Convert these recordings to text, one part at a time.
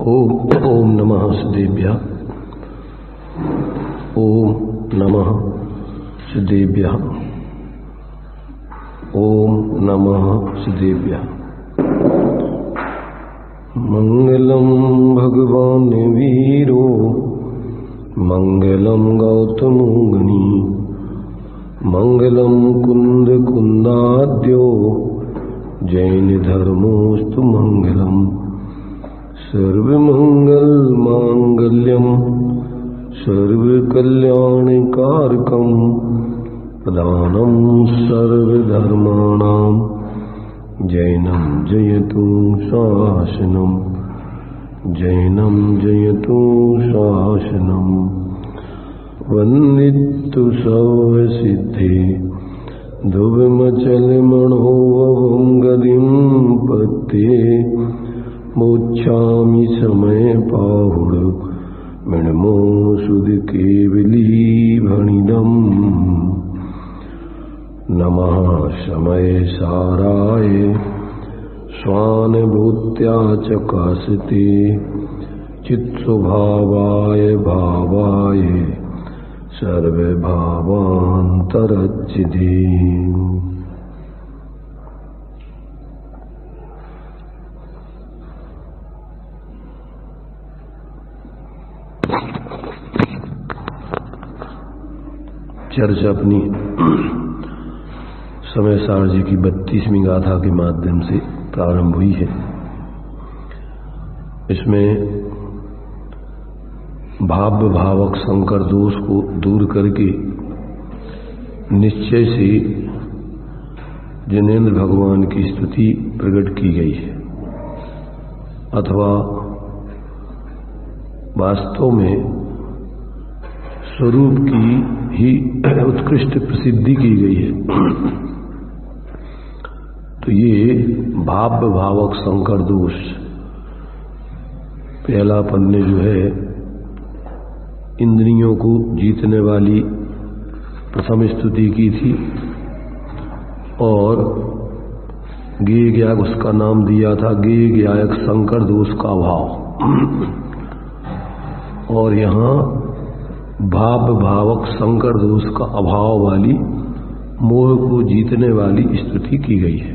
ओम नमः सिद्धेभ्यः। ओम नमः सिद्धेभ्यः। ओम नमः सिद्धेभ्यः। मंगलम भगवान वीरो मंगलम गौतमो मुनि मंगलम कुंद कुंदाद्यो जैन धर्मोस्तु मंगलम सर्वमंगल मांगल्यम सर्वकल्याणकारकम प्रधानम सर्वधर्माणां जैनम जयतु शासनम जैनम जयतु शासनम वंदितु सर्वसिद्धि ध्रुवमचलमणोऽवं गतिं पत्ये मोक्षामि समय पाहुड मणिमो सुध केवली भणिदम् नमः समय साराय स्वानुभूत्या चकाशते चित्स्वभावाय भावाय सर्वभावान्तरच्चिदे। चर्चा अपनी समय सार जी की 32वीं गाथा के माध्यम से प्रारंभ हुई है। इसमें भाव्य भावक संकर दोष को दूर करके निश्चय से जिनेन्द्र भगवान की स्तुति प्रकट की गई है, अथवा वास्तव में स्वरूप की ही उत्कृष्ट प्रसिद्धि की गई है। तो ये भाव्य भावक संकर दोष पहला पन्ने जो है इंद्रियों को जीतने वाली प्रथम स्तुति की थी, और गेय ज्ञायक उसका नाम दिया था गेय ज्ञायक संकर दोष का अभाव। और यहाँ भाव भावक संकर दोष का अभाव वाली मोह को जीतने वाली स्तुति की गई है।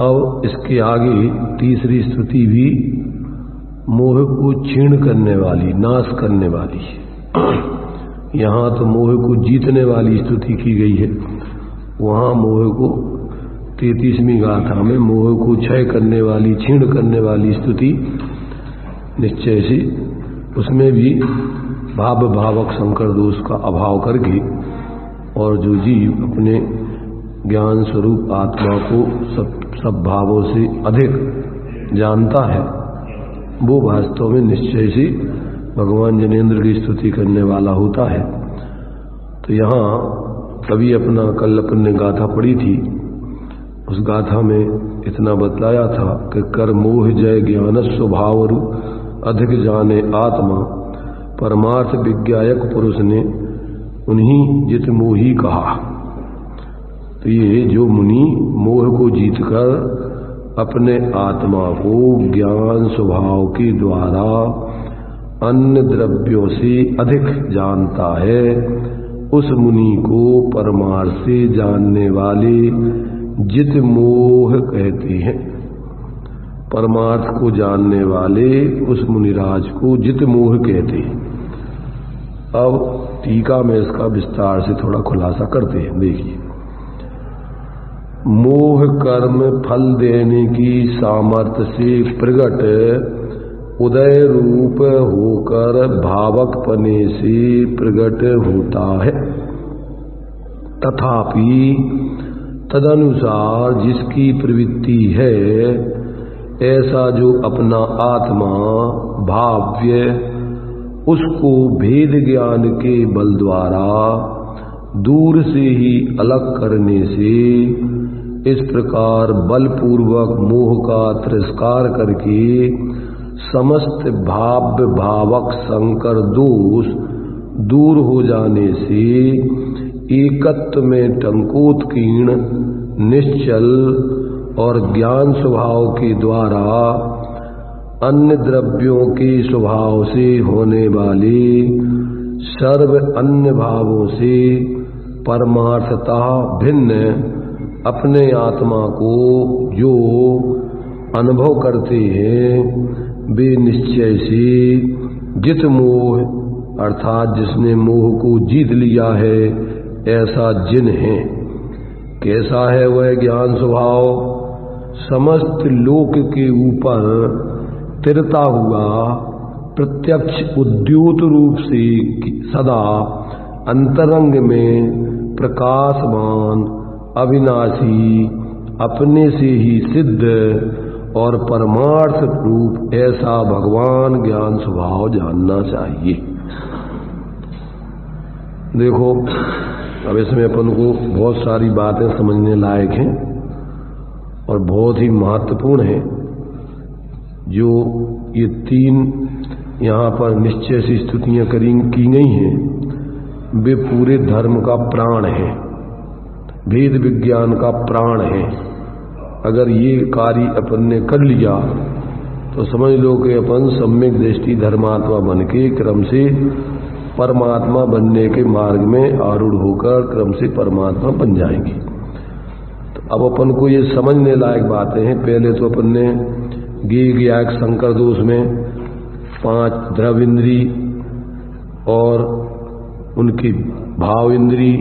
अब इसके आगे तीसरी स्तुति भी मोह को क्षीण करने वाली, नाश करने वाली है। यहाँ तो मोह को जीतने वाली स्तुति की गई है, वहाँ मोह को 33वीं गाथा में मोह को क्षय करने वाली, क्षीण करने वाली स्तुति निश्चय से उसमें भी भाव भावक संकर दोष का अभाव करके, और जो जीव अपने ज्ञान स्वरूप आत्मा को सब भावों से अधिक जानता है, वो वास्तव में निश्चय से भगवान जिनेन्द्र की स्तुति करने वाला होता है। तो यहाँ कभी अपना कल अपन ने गाथा पढ़ी थी, उस गाथा में इतना बतलाया था कि कर मोह जय ज्ञान स्वभाव अधिक जाने आत्मा परमार्थ विज्ञायक पुरुष ने उन्हीं जित मोही कहा। तो ये जो मुनि मोह को जीतकर अपने आत्मा को ज्ञान स्वभाव के द्वारा अन्य द्रव्यों से अधिक जानता है, उस मुनि को परमार्थ से जानने वाले जित मोह कहते हैं। परमार्थ को जानने वाले उस मुनिराज को जित मोह कहते हैं। अब टीका में इसका विस्तार से थोड़ा खुलासा करते हैं। देखिए, मोह कर्म फल देने की सामर्थ्य से प्रगट उदय रूप होकर भावक पने से प्रगट होता है, तथापि तदनुसार जिसकी प्रवृत्ति है, ऐसा जो अपना आत्मा भाव्य उसको भेद ज्ञान के बल द्वारा दूर से ही अलग करने से इस प्रकार बलपूर्वक मोह का तिरस्कार करके समस्त भाव्य भावक संकर दोष दूर हो जाने से एकत्व में टंकोत्कीर्ण निश्चल और ज्ञान स्वभाव के द्वारा अन्य द्रव्यों के स्वभाव से होने वाले सर्व अन्य भावों से परमार्थता भिन्न अपने आत्मा को जो अनुभव करते हैं वे निश्चय से जित मोह अर्थात जिसने मोह को जीत लिया है ऐसा जिन है। कैसा है वह ज्ञान स्वभाव? समस्त लोक के ऊपर तिरता हुआ प्रत्यक्ष उद्योत रूप से सदा अंतरंग में प्रकाशमान अविनाशी अपने से ही सिद्ध और परमार्थ रूप ऐसा भगवान ज्ञान स्वभाव जानना चाहिए। देखो, अब इसमें अपन को बहुत सारी बातें समझने लायक हैं और बहुत ही महत्वपूर्ण है। जो ये तीन यहाँ पर निश्चय से स्तुतियाँ की गई हैं वे पूरे धर्म का प्राण है, वेद विज्ञान का प्राण है। अगर ये कार्य अपन ने कर लिया तो समझ लो कि अपन सम्यक दृष्टि धर्मात्मा बन के क्रम से परमात्मा बनने के मार्ग में आरूढ़ होकर क्रम से परमात्मा बन जाएंगे। तो अब अपन को ये समझने लायक बातें हैं। पहले तो अपन ने ज्ञेय संकर दोष में 5 द्रव इंद्री और उनकी भाव इंद्री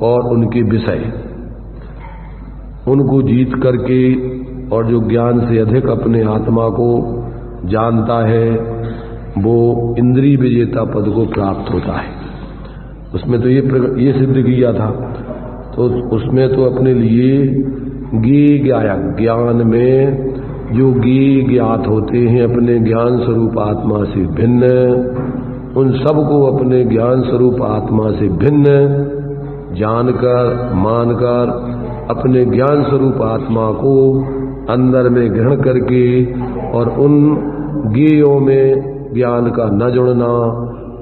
और उनके विषय, उनको जीत करके और जो ज्ञान से अधिक अपने आत्मा को जानता है वो इंद्री विजेता पद को प्राप्त होता है। उसमें तो ये सिद्ध किया था। तो उसमें तो अपने लिए ज्ञान में जो ज्ञात होते हैं अपने ज्ञान स्वरूप आत्मा से भिन्न, उन सबको अपने ज्ञान स्वरूप आत्मा से भिन्न जानकर मानकर अपने ज्ञान स्वरूप आत्मा को अंदर में ग्रहण करके और उन ज्ञेयों में ज्ञान का न जुड़ना,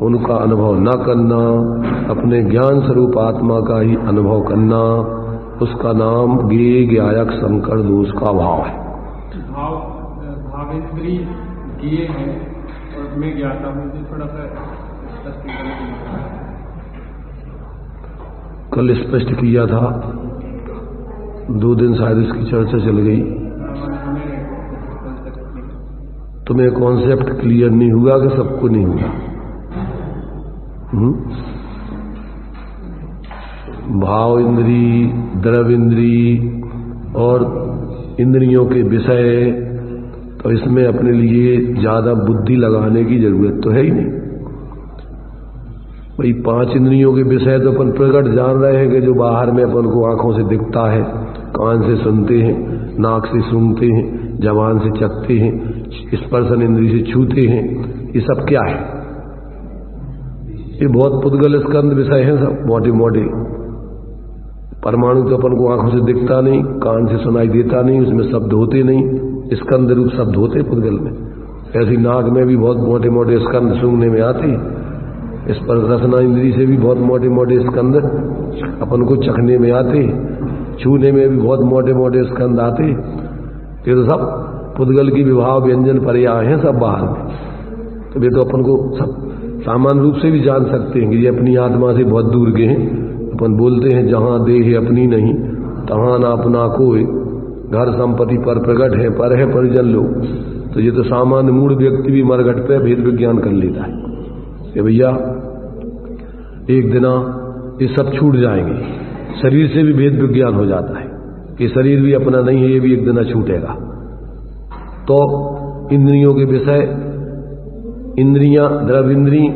उनका अनुभव न करना, अपने ज्ञान स्वरूप आत्मा का ही अनुभव करना, उसका नाम ज्ञायक संकर दोष का भाव है। भावेंद्री ज्ञेय है और मैं ज्ञाता हूँ, थोड़ा सा कल स्पष्ट किया था, 2 दिन शायद इसकी चर्चा चल गई। तुम्हें कॉन्सेप्ट क्लियर नहीं हुआ कि सबको नहीं हुआ? भाव इंद्री, द्रव इंद्री और इंद्रियों के विषय, तो इसमें अपने लिए ज्यादा बुद्धि लगाने की जरूरत तो है ही नहीं। भाई 5 इंद्रियों के विषय तो अपन प्रकट जान रहे हैं कि जो बाहर में अपन को आंखों से दिखता है, कान से सुनते हैं, नाक से सूंघते हैं, जबान से चखते हैं, स्पर्शन इंद्री से छूते हैं। ये सब क्या है? ये बहुत पुद्गल स्कंद विषय है, सब मोटे मोटे। परमाणु तो अपन को आंखों से दिखता नहीं, कान से सुनाई देता नहीं, उसमें शब्द होते नहीं, स्कंद रूप शब्द होते पुद्गल में। ऐसी नाक में भी बहुत मोटे मोटे स्कंद सूंघने में आते हैं। इस पर रसना इंद्री से भी बहुत मोटे मोटे स्कंद अपन को चखने में आते, छूने में भी बहुत मोटे मोटे स्कंद आते। ये तो सब पुद्गल की विभाव व्यंजन पर्याय हैं सब बाहर में। तो वे तो अपन को सब सामान्य रूप से भी जान सकते हैं कि ये अपनी आत्मा से बहुत दूर के हैं। अपन बोलते हैं जहां देह अपनी नहीं तहां ना अपना कोई, घर संपत्ति पर प्रकट है पर है परिजन लोग। तो ये तो सामान्य मूढ़ व्यक्ति भी मरघट पे भेद विज्ञान कर लेता है कि भैया एक दिन ये सब छूट जाएंगे। शरीर से भी भेद विज्ञान हो जाता है कि शरीर भी अपना नहीं है, ये भी एक दिन छूटेगा। तो इंद्रियों के विषय, इंद्रियां द्रव इंद्री,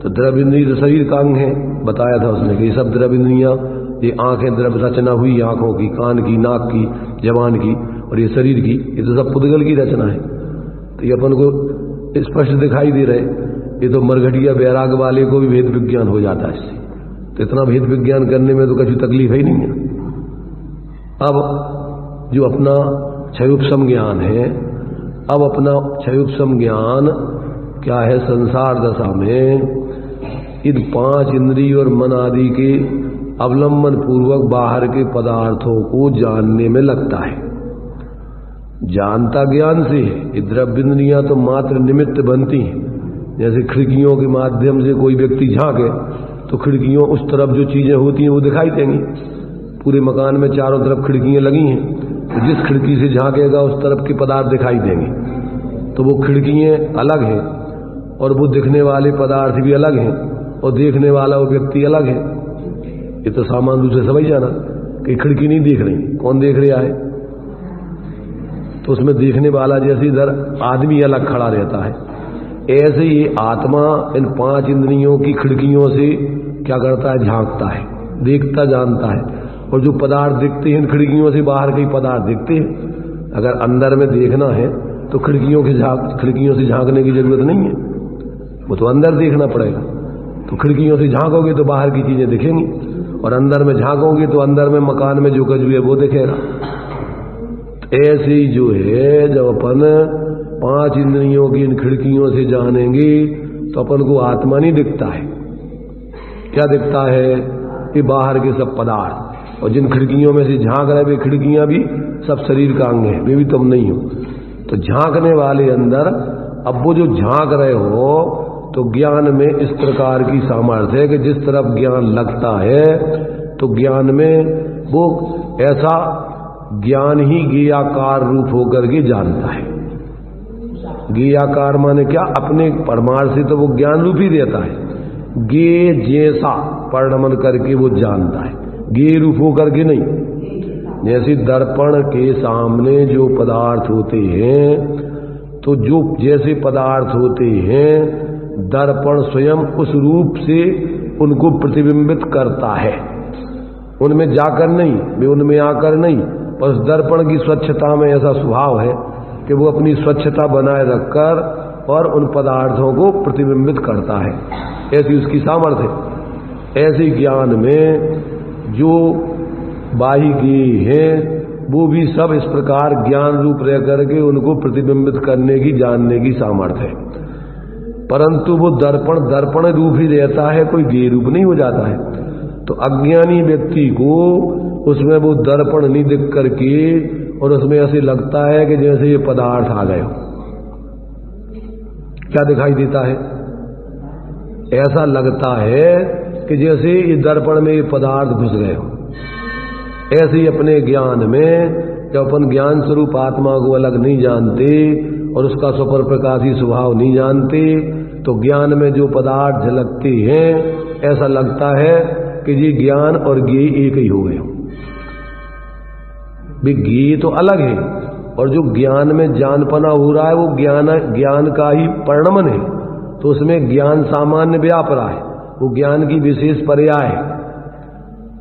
तो द्रव इंद्री तो शरीर का अंग है, बताया था उसने कि ये सब द्रव इंद्रियां, ये आंखें द्रव रचना हुई आंखों की, कान की, नाक की, जबान की, और ये शरीर की, ये तो सब पुद्गल की रचना है। तो ये अपन को स्पष्ट दिखाई दे रहे। ये तो मरघटिया वैराग वाले को भी भेद विज्ञान हो जाता है इससे। तो इतना भेद विज्ञान करने में तो कभी तकलीफ ही नहीं है। अब जो अपना क्षयोपशम ज्ञान है, अब अपना क्षयोपशम ज्ञान क्या है? संसार दशा में इन 5 इंद्रिय और मन आदि के अवलंबन पूर्वक बाहर के पदार्थों को जानने में लगता है। जानता ज्ञान से है। ये द्रव्येंद्रियां तो मात्र निमित्त बनती हैं। जैसे खिड़कियों के माध्यम से कोई व्यक्ति झांके तो खिड़कियों उस तरफ जो चीजें होती हैं वो दिखाई देंगी। पूरे मकान में चारों तरफ खिड़कियां लगी हैं, तो जिस खिड़की से झांकेगा उस तरफ के पदार्थ दिखाई देंगे। तो वो खिड़कियां अलग हैं और वो दिखने वाले पदार्थ भी अलग हैं और देखने वाला वो व्यक्ति अलग है। ये तो सामान्य रूप से समझ जाना कि खिड़की नहीं देख रही, कौन देख रहा है? तो उसमें देखने वाला जैसे इधर आदमी अलग खड़ा रहता है, ऐसे ही आत्मा इन 5 इंद्रियों की खिड़कियों से क्या करता है? झांकता है, देखता, जानता है। और जो पदार्थ दिखते हैं इन खिड़कियों से बाहर के पदार्थ दिखते हैं। अगर अंदर में देखना है तो खिड़कियों से झांकने की जरूरत नहीं है, वो तो अंदर देखना पड़ेगा। तो खिड़कियों से झांकोगे तो बाहर की चीजें दिखेंगी, और अंदर में झांकोगे तो अंदर में मकान में जो कुछ भी है वो दिखेगा। ऐसे ही जो है, जब अपन 5 इंद्रियों की इन खिड़कियों से जानेंगे तो अपन को आत्मा नहीं दिखता है। क्या दिखता है? ये बाहर के सब पदार्थ। और जिन खिड़कियों में से झांक रहे वे खिड़कियां भी सब शरीर का अंग है, वे भी तुम नहीं हो। तो झांकने वाले अंदर, अब वो जो झांक रहे हो तो ज्ञान में इस प्रकार की सामर्थ्य है कि जिस तरफ ज्ञान लगता है तो ज्ञान में वो ऐसा ज्ञान ही ज्ञेयाकार रूप होकर के जानता है। ज्ञेयाकार माने क्या? अपने परमार्थ से तो वो ज्ञान रूप ही देता है। ज्ञेय जैसा परिणमन करके वो जानता है, ज्ञेय रूप होकर के नहीं। जैसे दर्पण के सामने जो पदार्थ होते हैं, तो जो जैसे पदार्थ होते हैं दर्पण स्वयं उस रूप से उनको प्रतिबिंबित करता है, उनमें जाकर नहीं, वे उनमें आकर नहीं। पर दर्पण की स्वच्छता में ऐसा स्वभाव है कि वो अपनी स्वच्छता बनाए रखकर और उन पदार्थों को प्रतिबिंबित करता है, ऐसी उसकी सामर्थ्य है। ऐसे ज्ञान में जो बाह्य ज्ञेय हैं वो भी सब इस प्रकार ज्ञान रूप रह करके उनको प्रतिबिंबित करने की, जानने की सामर्थ्य है। परंतु वो दर्पण रूप ही रहता है, कोई ज्ञेय रूप नहीं हो जाता है। तो अज्ञानी व्यक्ति को उसमें वो दर्पण नहीं दिख करके और उसमें ऐसे लगता है कि जैसे ये पदार्थ आ गए हो। क्या दिखाई देता है? ऐसा लगता है कि जैसे ये दर्पण में ये पदार्थ घुस गए हो। ऐसे ही अपने ज्ञान में जब अपन ज्ञान स्वरूप आत्मा को अलग नहीं जानते और उसका स्वपर प्रकाशी स्वभाव नहीं जानते, तो ज्ञान में जो पदार्थ झलकते हैं ऐसा लगता है कि ये ज्ञान और ज्ञेय एक ही हो गए हो। ज्ञेय तो अलग है और जो ज्ञान में जानपना हो रहा है वो ज्ञान का ही परिणमन है। तो उसमें ज्ञान सामान्य व्याप रहा है, वो ज्ञान की विशेष पर्याय है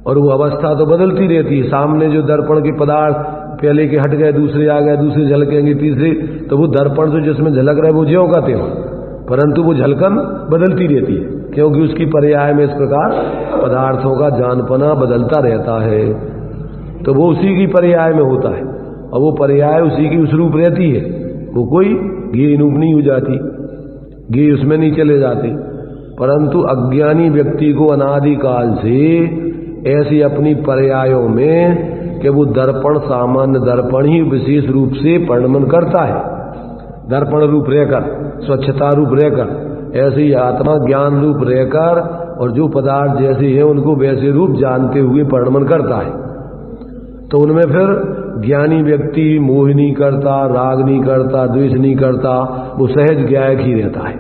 और वो अवस्था तो बदलती रहती है। सामने जो दर्पण के पदार्थ पहले के हट गए, दूसरे आ गए, दूसरे झलकेंगे, तीसरे, तो वो दर्पण तो जिसमें झलक रहे वो ज्यों का त्यों, परंतु वो झलकन बदलती रहती है क्योंकि उसकी पर्याय में इस प्रकार पदार्थों का जानपना बदलता रहता है। तो वो उसी की पर्याय में होता है और वो पर्याय उसी की उस रूप रहती है, वो कोई ज्ञेय रूप नहीं हो जाती, ज्ञेय उसमें नहीं चले जाते। परंतु अज्ञानी व्यक्ति को अनादिकाल से ऐसी अपनी पर्यायों में कि वो दर्पण सामान्य दर्पण ही विशेष रूप से परिणमन करता है, दर्पण रूप रहकर, स्वच्छता रूप रहकर, ऐसे ही आत्मा ज्ञान रूप रहकर और जो पदार्थ जैसे हैं उनको वैसे रूप जानते हुए परिणमन करता है। तो उनमें फिर ज्ञानी व्यक्ति मोह नहीं करता, राग नहीं करता, द्वेष नहीं करता, वो सहज ज्ञायक ही रहता है।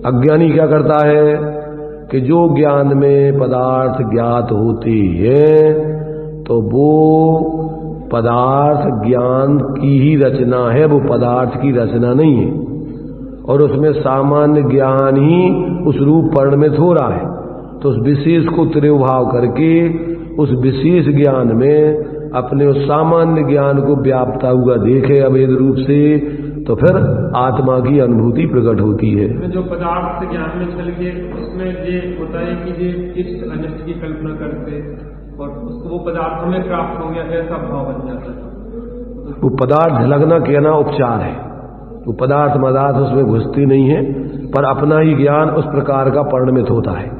अज्ञानी क्या करता है कि जो ज्ञान में पदार्थ ज्ञात होते हैं तो वो पदार्थ ज्ञान की ही रचना है, वो पदार्थ की रचना नहीं है और उसमें सामान्य ज्ञान ही उस रूप परिणमित हो रहा है। तो उस विशेष को तिरोभाव करके उस विशेष ज्ञान में अपने उस सामान्य ज्ञान को व्याप्ता हुआ देखे अभेद रूप से, तो फिर आत्मा की अनुभूति प्रकट होती है। जो पदार्थ ज्ञान में चल के उसमें ये होता है कि ये इष्ट अनिष्ट की कल्पना करते और उसको वो पदार्थ हमें प्राप्त हो गया, ऐसा भाव बन जाता है। वो पदार्थ झलकना कहना उपचार है, वो पदार्थ मदार्थ उसमें घुसती नहीं है, पर अपना ही ज्ञान उस प्रकार का परिणमित होता है।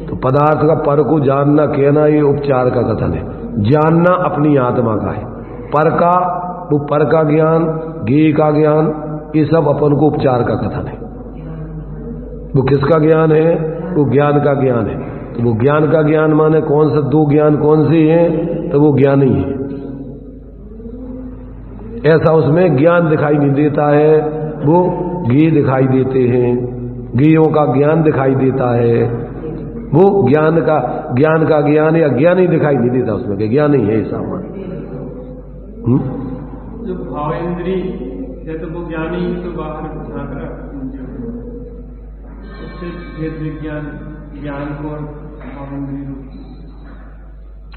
तो पदार्थ का पर को जानना कहना ये उपचार का कथन है। जानना अपनी आत्मा का है, वो पर का ज्ञान, ज्ञेय का ज्ञान, ये सब अपन को उपचार का कथन है। वो किसका ज्ञान है? वो ज्ञान का ज्ञान है। तो वो ज्ञान का ज्ञान माने कौन सा? दो ज्ञान कौन से हैं? तो वो ज्ञान ही है। ऐसा उसमें ज्ञान दिखाई नहीं देता है, वो ज्ञेय दिखाई देते हैं, ज्ञेयों का ज्ञान दिखाई देता है। वो ज्ञान का ज्ञान या ज्ञान ही दिखाई नहीं देता उसमें, कि ज्ञान ही है सामान। जो भावेंद्री है तो वो ज्ञान ही तो बाहर झांक रहा, उससे भेद विज्ञान ज्ञान को भावेंद्री रूप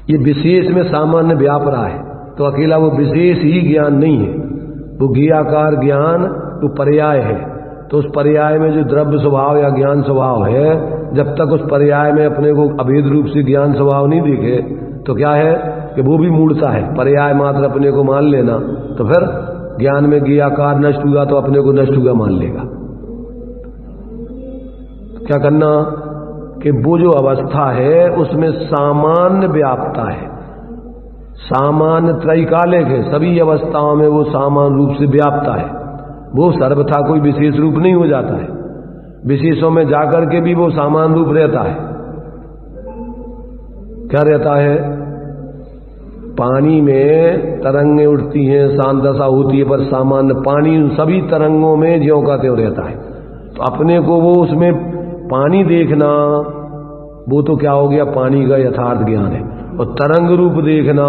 ये विशेष में सामान्य व्याप रहा है, तो अकेला वो विशेष ही ज्ञान नहीं है, वो ज्ञेयाकार ज्ञान तो पर्याय है। तो उस पर्याय में जो द्रव्य स्वभाव या ज्ञान स्वभाव है, जब तक उस पर्याय में अपने को अभेद रूप से ज्ञान स्वभाव नहीं दिखे तो क्या है कि वो भी मूढ़ता है। पर्याय मात्र अपने को मान लेना, तो फिर ज्ञान में ज्ञेयाकार नष्ट हुआ तो अपने को नष्ट हुआ मान लेगा। क्या करना कि वो जो अवस्था है उसमें सामान्य व्याप्ता है, सामान्य त्रैकालिक है, सभी अवस्थाओं में वो सामान्य रूप से व्याप्ता है। वो सर्वथा कोई विशेष रूप नहीं हो जाता है, विशेषों में जाकर के भी वो सामान्य रूप रहता है। क्या रहता है? पानी में तरंगें उठती हैं, शांत दशा होती है, पर सामान्य पानी उन सभी तरंगों में ज्यों का त्यों रहता है। तो अपने को वो उसमें पानी देखना, वो तो क्या हो गया? पानी का यथार्थ ज्ञान है। और तरंग रूप देखना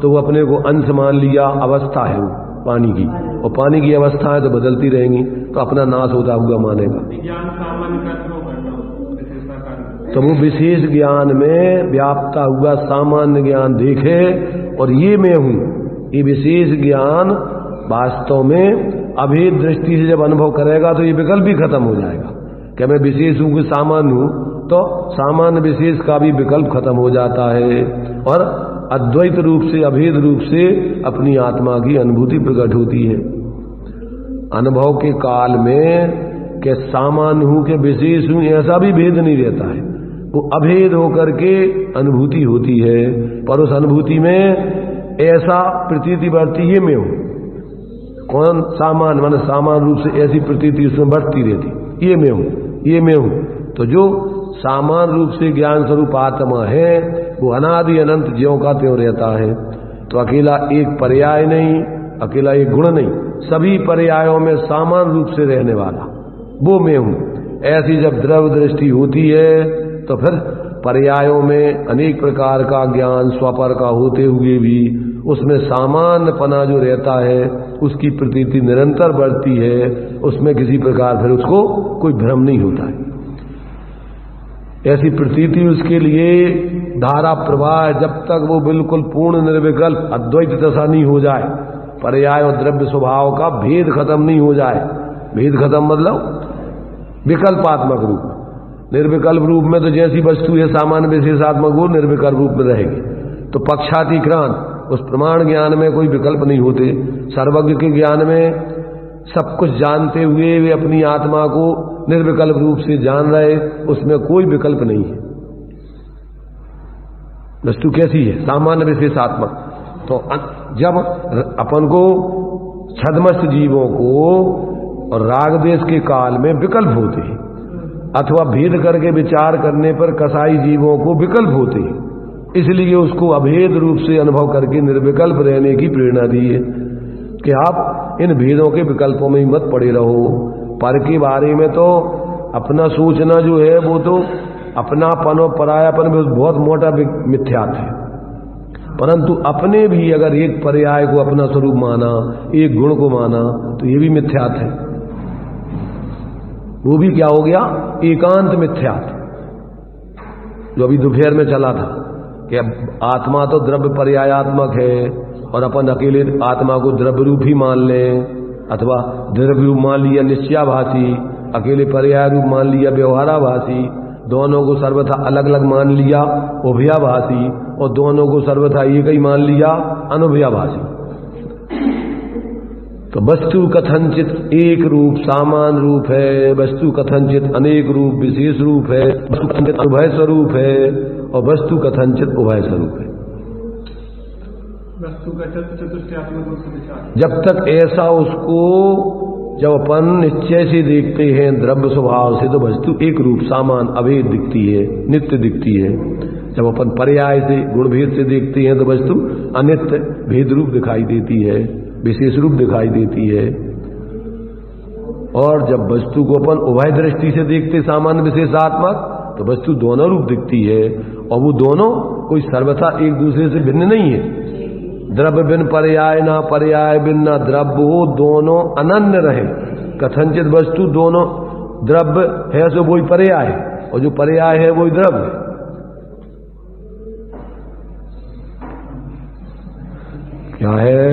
तो वो अपने को अंश मान लिया, अवस्था है वो पानी की, और पानी की अवस्था है तो बदलती रहेंगी, तो अपना नाश होता हुआ मानेगा। ज्ञान सामान्य का क्यों करना? तो वो विशेष ज्ञान में व्याप्ता हुआ सामान्य ज्ञान देखे और ये मैं हूं, ये विशेष ज्ञान वास्तव में अभेद दृष्टि से जब अनुभव करेगा तो ये विकल्प भी खत्म हो जाएगा कि मैं विशेष हूं कि सामान्य हूं, तो सामान्य विशेष का भी विकल्प खत्म हो जाता है और अद्वैत रूप से, अभेद रूप से अपनी आत्मा की अनुभूति प्रकट होती है। अनुभव के काल में कि सामान्य हूं कि विशेष हूं ऐसा भी भेद नहीं रहता है, वो अभेद होकर के अनुभूति होती है। पर उस अनुभूति में ऐसा प्रतीति बढ़ती है मैं हूं, कौन? सामान्य माने सामान्य रूप से ऐसी प्रतीति उसमें बढ़ती रहती, ये मैं हूं, ये मैं हूं। तो जो सामान्य रूप से ज्ञान स्वरूप आत्मा है वो अनादि अनंत ज्यों का त्यों रहता है। तो अकेला एक पर्याय नहीं, अकेला एक गुण नहीं, सभी पर्यायों में सामान्य रूप से रहने वाला वो मैं हूं। ऐसी जब द्रव्य दृष्टि होती है तो फिर पर्यायों में अनेक प्रकार का ज्ञान स्वपर का होते हुए भी उसमें सामान्यपना जो रहता है उसकी प्रतीति निरंतर बढ़ती है, उसमें किसी प्रकार फिर उसको कोई भ्रम नहीं होता है। ऐसी प्रतीति उसके लिए धारा प्रवाह, जब तक वो बिल्कुल पूर्ण निर्विकल्प अद्वैत दशा नहीं हो जाए, पर्याय और द्रव्य स्वभाव का भेद खत्म नहीं हो जाए। भेद खत्म मतलब विकल्पात्मक रूप, निर्विकल्प रूप में तो जैसी वस्तु है सामान्य विशेषात्मक वो निर्विकल्प रूप में रहेगी। तो पक्षातिक्रांत उस प्रमाण ज्ञान में कोई विकल्प नहीं होते। सर्वज्ञ के ज्ञान में सब कुछ जानते हुए वे अपनी आत्मा को निर्विकल्प रूप से जान रहे, उसमें कोई विकल्प नहीं है। वस्तु कैसी है? सामान्य विशेषात्मक। तो जब अपन को छद्मस्त जीवों को और राग देश के काल में विकल्प होते हैं, अथवा भेद करके विचार करने पर कसाई जीवों को विकल्प होते हैं, इसलिए उसको अभेद रूप से अनुभव करके निर्विकल्प रहने की प्रेरणा दी है कि आप इन भेदों के विकल्पों में ही मत पड़े रहो। पर के बारे में तो अपना सोचना जो है वो तो अपनापन और परायापन में बहुत मोटा मिथ्यात्व है, परंतु अपने भी अगर एक पर्याय को अपना स्वरूप माना, एक गुण को माना, तो ये भी मिथ्यात्व है। वो भी क्या हो गया? एकांत मिथ्यात्व, जो अभी दोपहर में चला था कि आत्मा तो द्रव्य पर्यायात्मक है और अपन अकेले आत्मा को द्रव्य रूप ही मान लें, अथवा द्रव्य रूप मान लिया निश्चयाभासी, अकेले पर्याय रूप मान लिया व्यवहाराभासी, दोनों को सर्वथा अलग अलग मान लिया उभयाभासी, और दोनों को सर्वथा एक ही मान लिया अनुभयाभासी। तो वस्तु कथनचित एक रूप सामान्य रूप है, वस्तु कथनचित अनेक रूप विशेष रूप है, वस्तु कथनचित उभय स्वरूप है और वस्तु कथनचित उभय स्वरूप है। वस्तु का चतुष्टयात्मक रूप से विचार। जब तक ऐसा उसको जब अपन निश्चय से देखते हैं द्रव्य स्वभाव से, तो वस्तु एक रूप सामान अभेद दिखती है, नित्य दिखती है। जब अपन पर्याय से गुणभेद से देखते हैं तो वस्तु अनित्य भेद रूप दिखाई देती है, विशेष रूप दिखाई देती है। और जब वस्तु को अपन उभय दृष्टि से देखते सामान्य विशेषात्मक, तो वस्तु दोनों रूप दिखती है। और वो दोनों कोई सर्वथा एक दूसरे से भिन्न नहीं है। द्रव्य बिन पर्याय ना पर्याय बिन ना द्रव्य हो, दोनों अनन्य रहे। कथनचित वस्तु दोनों द्रव्य है सो वही पर्याय, और जो पर्याय है वही द्रव्य। क्या है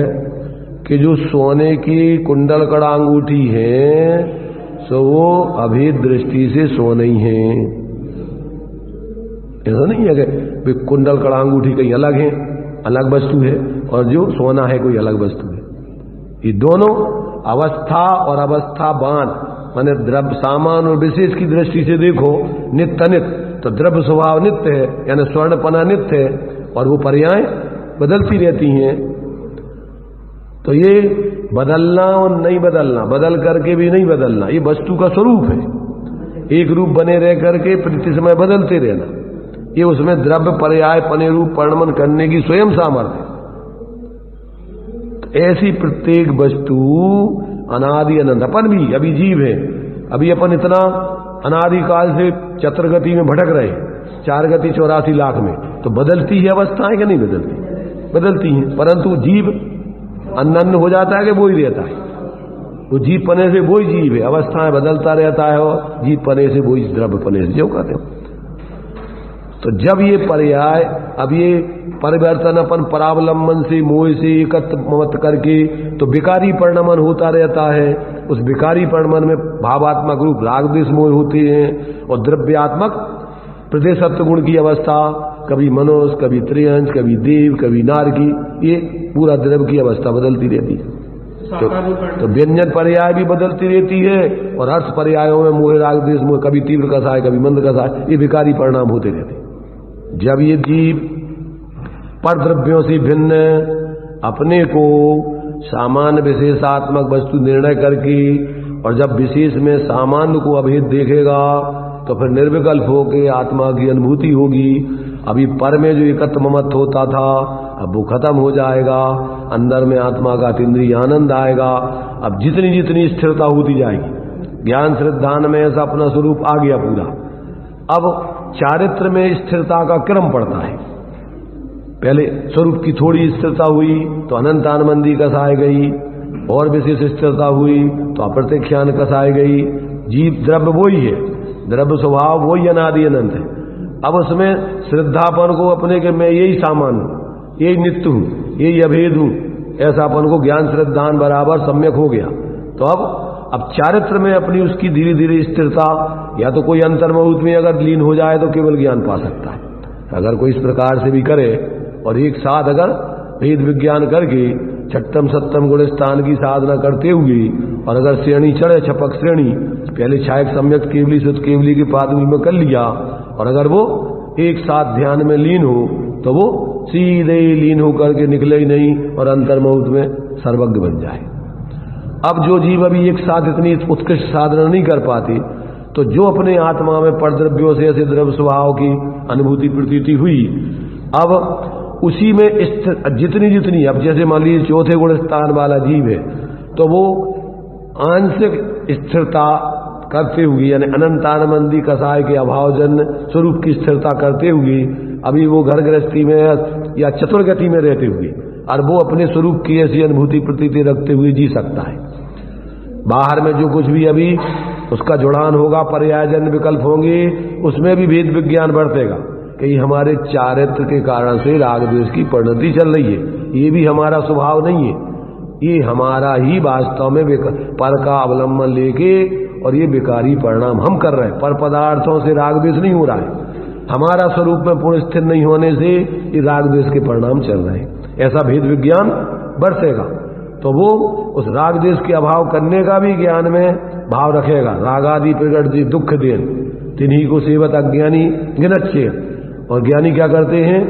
कि जो सोने की कुंडल कड़ा अंगूठी है सो वो अभेद दृष्टि से सोने ही है। ऐसा नहीं है कि कुंडल कड़ा अंगूठी कहीं अलग है, अलग वस्तु है, और जो सोना है कोई अलग वस्तु है। ये दोनों अवस्था और अवस्थावान माने द्रव्य सामान और विशेष की दृष्टि से देखो नित्य अनित्य, तो द्रव्य स्वभाव नित्य है यानी स्वर्णपना नित्य है, और वो पर्याय बदलती रहती हैं। तो ये बदलना और नहीं बदलना, बदल करके भी नहीं बदलना, ये वस्तु का स्वरूप है। एक रूप बने रह करके प्रति समय बदलते रहना, ये उसमें द्रव्य पर्याय पने रूप परिणमन करने की स्वयं सामर्थ्य। तो ऐसी प्रत्येक वस्तु अनादि अनंत। अपन भी अभी जीव है, अभी अपन इतना अनादिकाल से चतुर्गति में भटक रहे, 4 गति 84 लाख में, तो बदलती ही अवस्थाएं कि नहीं बदलती? बदलती हैं। परंतु जीव अनन्य हो जाता है कि वो ही रहता है? वो जीव पने से वही जीव है, अवस्थाएं बदलता रहता है, और जीव पने से वही द्रव्य पने से, जो कहते हैं। तो जब ये पर्याय, अब ये परिवर्तन अपन परावलंबन से मोह से एकत्र मत करके तो विकारी परिणमन होता रहता है। उस विकारी परिणमन में भावात्मक रूप राग द्वेष मोह होते हैं, और द्रव्यात्मक प्रदेशत्व गुण की अवस्था, कभी मनुष्य, कभी त्रियंश, कभी देव, कभी नारकी, ये पूरा द्रव्य की अवस्था बदलती रहती है। तो व्यंजन पर्याय भी बदलती रहती है, और अर्थ पर्यायों में मोह राग द्वेष मोह, कभी तीव्र कसाय कभी मंद कसाय, ये विकारी परिणाम होते रहते हैं। जब ये जीव पर द्रव्यों से भिन्न अपने को सामान्य विशेषात्मक वस्तु निर्णय करके, और जब विशेष में सामान्य को अभेद देखेगा, तो फिर निर्विकल्प होकर आत्मा की अनुभूति होगी। अभी पर में जो एकत्र ममत्व होता था, अब वो खत्म हो जाएगा, अंदर में आत्मा का इंद्रिय आनंद आएगा। अब जितनी जितनी स्थिरता होती जाएगी, ज्ञान श्रद्धान में ऐसा अपना स्वरूप आ गया पूरा। अब चारित्र में स्थिरता का क्रम पड़ता है। पहले स्वरूप की थोड़ी स्थिरता हुई तो अनंत आनंदी कसाई गई, और विशेष स्थिरता हुई तो अप्रत्यक्षान कसाई गई। जीव द्रव्य वही है, द्रव्य स्वभाव वही अनादि अनंत है। अब उसमें श्रद्धापन को अपने के मैं यही सामान हूं, यही नित्य हूं, यही अभेद हूं, ऐसा अपन को ज्ञान श्रद्धान बराबर सम्यक हो गया। तो अब चारित्र में अपनी उसकी धीरे धीरे स्थिरता, या तो कोई अंतर्मुहूर्त में अगर लीन हो जाए तो केवल ज्ञान पा सकता है। अगर कोई इस प्रकार से भी करे, और एक साथ अगर भेद विज्ञान करके छठम सप्तम गुण स्थान की साधना करते हुए, और अगर श्रेणी चढ़े छपक श्रेणी, पहले छायक सम्यक केवली सुत केवली के पादुल में कर लिया, और अगर वो एक साथ ध्यान में लीन हो, तो वो सीधे लीन होकर के निकले ही नहीं, और अंतर्मुहूर्त में सर्वज्ञ बन जाए। अब जो जीव अभी एक साथ इतनी उत्कृष्ट साधना नहीं कर पाते, तो जो अपने आत्मा में परद्रव्यों से ऐसे द्रव्य स्वभाव की अनुभूति प्रतीति हुई, अब उसी में जितनी जितनी, अब जैसे मान लीजिए चौथे गुण स्थान वाला जीव है, तो वो आंशिक स्थिरता करते हुए, यानी अनंतानंदी कसाय के अभावजन्य स्वरूप की स्थिरता करते हुए, अभी वो घर गृहस्थी में या चतुर्गति में रहते हुए, और वो अपने स्वरूप की ऐसी अनुभूति प्रतीति रखते हुए जी सकता है। बाहर में जो कुछ भी अभी उसका जुड़ान होगा, पर्यायजन्य विकल्प होंगे, उसमें भी भेद विज्ञान बढ़तेगा कि हमारे चारित्र के कारण से राग द्वेष की परिणति चल रही है। ये भी हमारा स्वभाव नहीं है, ये हमारा ही वास्तव में पर का अवलंबन लेके, और ये विकारी परिणाम हम कर रहे हैं। पर पदार्थों से राग द्वेष नहीं हो रहा है, हमारा स्वरूप में पूर्ण स्थिर नहीं होने से ये राग द्वेष के परिणाम चल रहे हैं। ऐसा भेद विज्ञान बरसेगा, तो वो उस राग द्वेष के अभाव करने का भी ज्ञान में भाव रखेगा। रागादि प्रगट जी दुख देन तिन्हीं को सेवत अज्ञानी गिनच्छे। और ज्ञानी क्या करते हैं?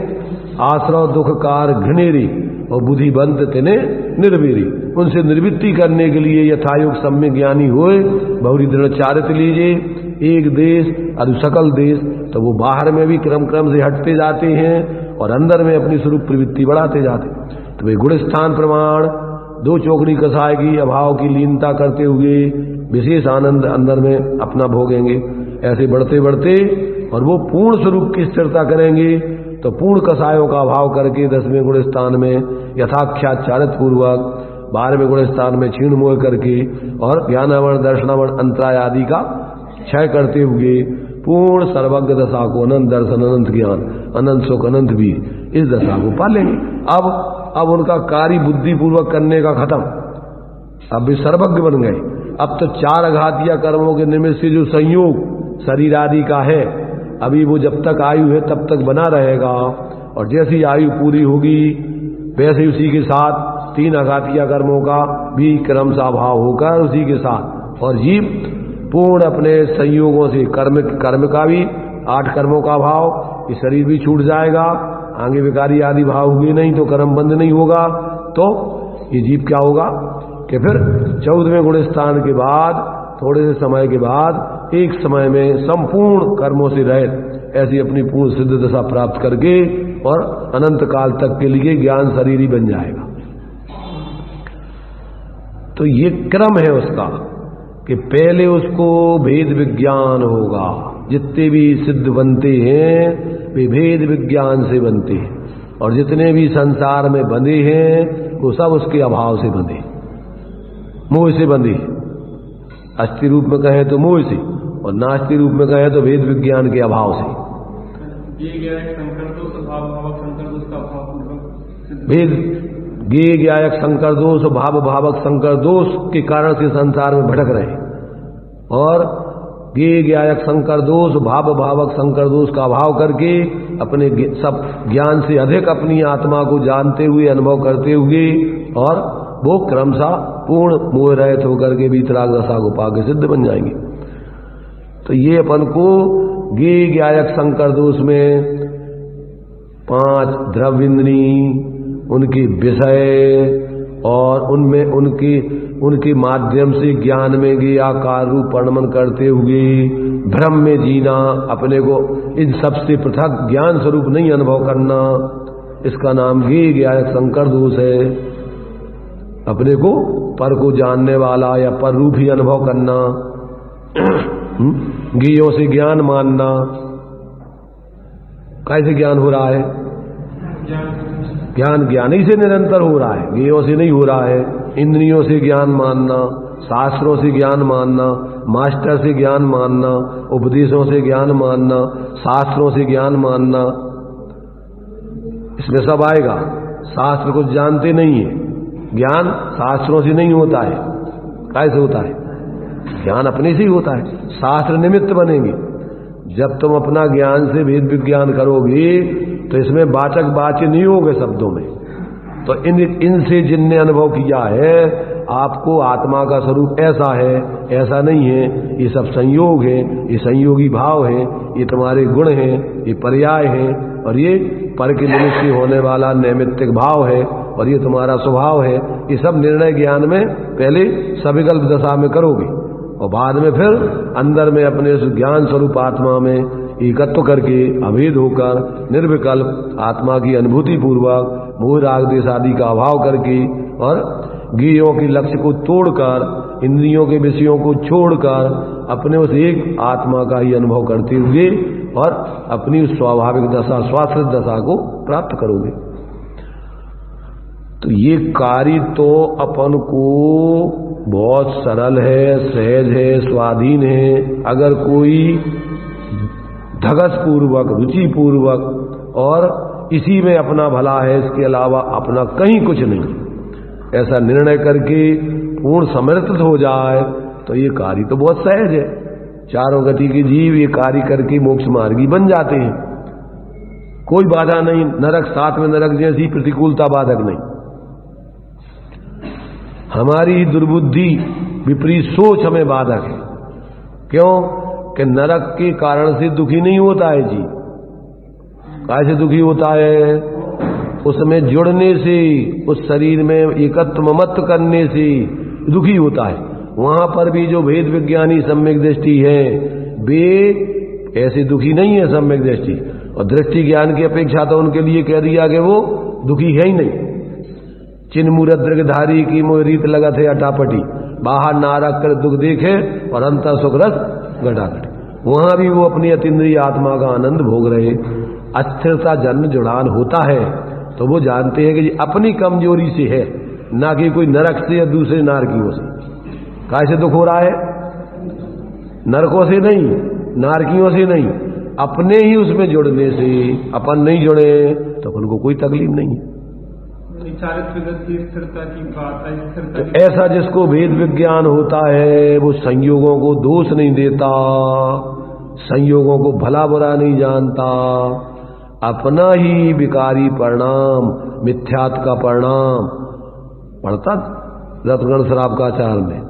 आश्रव दुख कार घृणेरी, और बुद्धिवंत तेने निर्वीरी। उनसे निवृत्ति करने के लिए यथायोग सम्यक ज्ञानी होए, बहुरी दृढ़ चारित्र लीजिए, एक देश अरु सकल देश। तो वो बाहर में भी क्रम क्रम से हटते जाते हैं और अंदर में अपनी स्वरूप प्रवृत्ति बढ़ाते जाते। तो वे गुण स्थान प्रमाण दो चौकड़ी कसाय की अभाव की लीनता करते हुए विशेष आनंद अंदर में अपना भोगेंगे। ऐसे बढ़ते बढ़ते और वो पूर्ण स्वरूप की स्थिरता करेंगे। तो पूर्ण कसायों का अभाव करके 10वें गुण स्थान में यथाख्यात चारित्र पूर्वक, 12वें गुण स्थान में क्षीण मोह करके और ज्ञानावरण दर्शनावरण अंतराय आदि का क्षय करते हुए पूर्ण सर्वज्ञ दशा को, अनंत दर्शन, अनंत ज्ञान, अनंत सुख, अनंत वीर, इस दशा को पा लेंगे। अब उनका कार्य बुद्धि पूर्वक करने का खत्म, अब भी सर्वज्ञ बन गए। अब तो 4 अघातीय कर्मों के निमित्त से जो संयोग शरीर आदि का है, अभी वो जब तक आयु है तब तक बना रहेगा, और जैसी आयु पूरी होगी वैसे उसी के साथ 3 अघातीय कर्मों का भी क्रम सा भाव होकर उसी के साथ, और जीव पूर्ण अपने संयोगों से कर्म का भी 8 कर्मों का भाव, ये शरीर भी छूट जाएगा, आगे विकारी आदि भाव हुए नहीं तो कर्म बंद नहीं होगा। तो ये जीव क्या होगा कि फिर 14वें गुण स्थान के बाद थोड़े से समय के बाद एक समय में संपूर्ण कर्मों से रहित ऐसी अपनी पूर्ण सिद्ध दशा प्राप्त करके और अनंत काल तक के लिए ज्ञान शरीर ही बन जाएगा। तो ये क्रम है उसका कि पहले उसको भेद विज्ञान होगा। जितने भी सिद्ध बनते हैं वे भेद विज्ञान से बनते हैं, और जितने भी संसार में बंधे हैं वो सब उसके अभाव से बंधे, मोह से बंधे। अस्थि रूप में कहें तो मोह से, और नास्ति रूप में कहें तो भेद विज्ञान के अभाव से। भेद गे ज्ञायक संकर दोष, भाव भावक संकर दोष के कारण से संसार में भटक रहे, और गे ज्ञायक संकर दोष, भाव भावक संकर दोष का अभाव करके अपने सब ज्ञान से अधिक अपनी आत्मा को जानते हुए, अनुभव करते हुए, और वो क्रमशः पूर्ण मोह रहित होकर के वीतराग दशा को पाके सिद्ध बन जाएंगे। तो ये अपन को गे ज्ञायक संकर दोष में 5 द्रव्येंद्री, उनके विषय और उनमें उनके माध्यम से ज्ञान में गे आकार रूप वर्णन करते हुए भ्रम में जीना, अपने को इन सबसे पृथक ज्ञान स्वरूप नहीं अनुभव करना, इसका नाम गे ज्ञायक संकर दोष है। अपने को पर को जानने वाला या पर रूप ही अनुभव करना, गेयों से ज्ञान मानना। कैसे ज्ञान हो रहा है? ज्ञान ही से निरंतर हो रहा है, गेयों से नहीं हो रहा है। इंद्रियों से ज्ञान मानना, शास्त्रों से ज्ञान मानना, मास्टर से ज्ञान मानना, उपदेशों से ज्ञान मानना, शास्त्रों से ज्ञान मानना, इसमें सब आएगा। शास्त्र कुछ जानते नहीं है, ज्ञान शास्त्रों से नहीं होता है। कैसे होता है? ज्ञान अपने से ही होता है, शास्त्र निमित्त बनेंगे। जब तुम अपना ज्ञान से वेद विज्ञान करोगे तो इसमें वाचक वाच्य नहीं होगे शब्दों में। तो इनसे जिनने अनुभव किया है आपको आत्मा का स्वरूप ऐसा है, ऐसा नहीं है, ये सब संयोग है, ये संयोगी भाव है, ये तुम्हारे गुण हैं, ये पर्याय हैं, और ये पर के निमित्त से होने वाला नैमित्तिक भाव है, और ये तुम्हारा स्वभाव है। ये सब निर्णय ज्ञान में पहले सविकल्प दशा में करोगे, और बाद में फिर अंदर में अपने ज्ञान स्वरूप आत्मा में एकत्व करके अभेद होकर निर्विकल्प आत्मा की अनुभूति पूर्वक मोह राग देश आदि का अभाव करके और गेयों के लक्ष्य को तोड़कर, इंद्रियों के विषयों को छोड़कर अपने उस एक आत्मा का ही अनुभव करते हुए और अपनी स्वाभाविक दशा, स्वाश्रित दशा को प्राप्त करोगे। तो ये कार्य तो अपन को बहुत सरल है, सहज है, स्वाधीन है। अगर कोई धगस पूर्वक, रुचि पूर्वक और इसी में अपना भला है, इसके अलावा अपना कहीं कुछ नहीं, ऐसा निर्णय करके पूर्ण समर्पित हो जाए तो ये कार्य तो बहुत सहज है। चारों गति के जीव ये कार्य करके मोक्ष मार्गी बन जाते हैं। कोई बाधा नहीं, नरक साथ में नरक जैसी प्रतिकूलता बाधक नहीं। हमारी दुर्बुद्धि, विपरीत सोच हमें बाधक है। क्यों कि नरक के कारण से दुखी नहीं होता है जी। कैसे दुखी होता है? उसमें जुड़ने से, उस शरीर में एकत्व मत करने से दुखी होता है। वहां पर भी जो भेद विज्ञानी सम्यक दृष्टि है वे ऐसे दुखी नहीं है सम्यक दृष्टि, और दृष्टि ज्ञान की अपेक्षा तो उनके लिए कह दिया कि वो दुखी है ही नहीं। चिन्ह मूरद्रगधारी की मोह रीत लगत है अटापटी, बाहर नारक कर दुख देखे और अंतर सुख रस घटाघट। वहां भी वो अपनी अतीन्द्रिय आत्मा का आनंद भोग रहे। अस्थिरता जन्म जुड़ान होता है तो वो जानते हैं कि ये अपनी कमजोरी से है, ना कि कोई नरक से या दूसरे नारकियों से। कैसे दुख हो रहा है? नरकों से नहीं, नारकियों से नहीं, अपने ही उसमें जुड़ने से। अपन नहीं जुड़े तो अपन को कोई तकलीफ नहीं है। स्थिरता की बात है, तो ऐसा जिसको भेद विज्ञान होता है वो संयोगों को दोष नहीं देता, संयोगों को भला बुरा नहीं जानता, अपना ही विकारी परिणाम, मिथ्यात्व का परिणाम पढ़ता रत्नगण शराब का आचार में।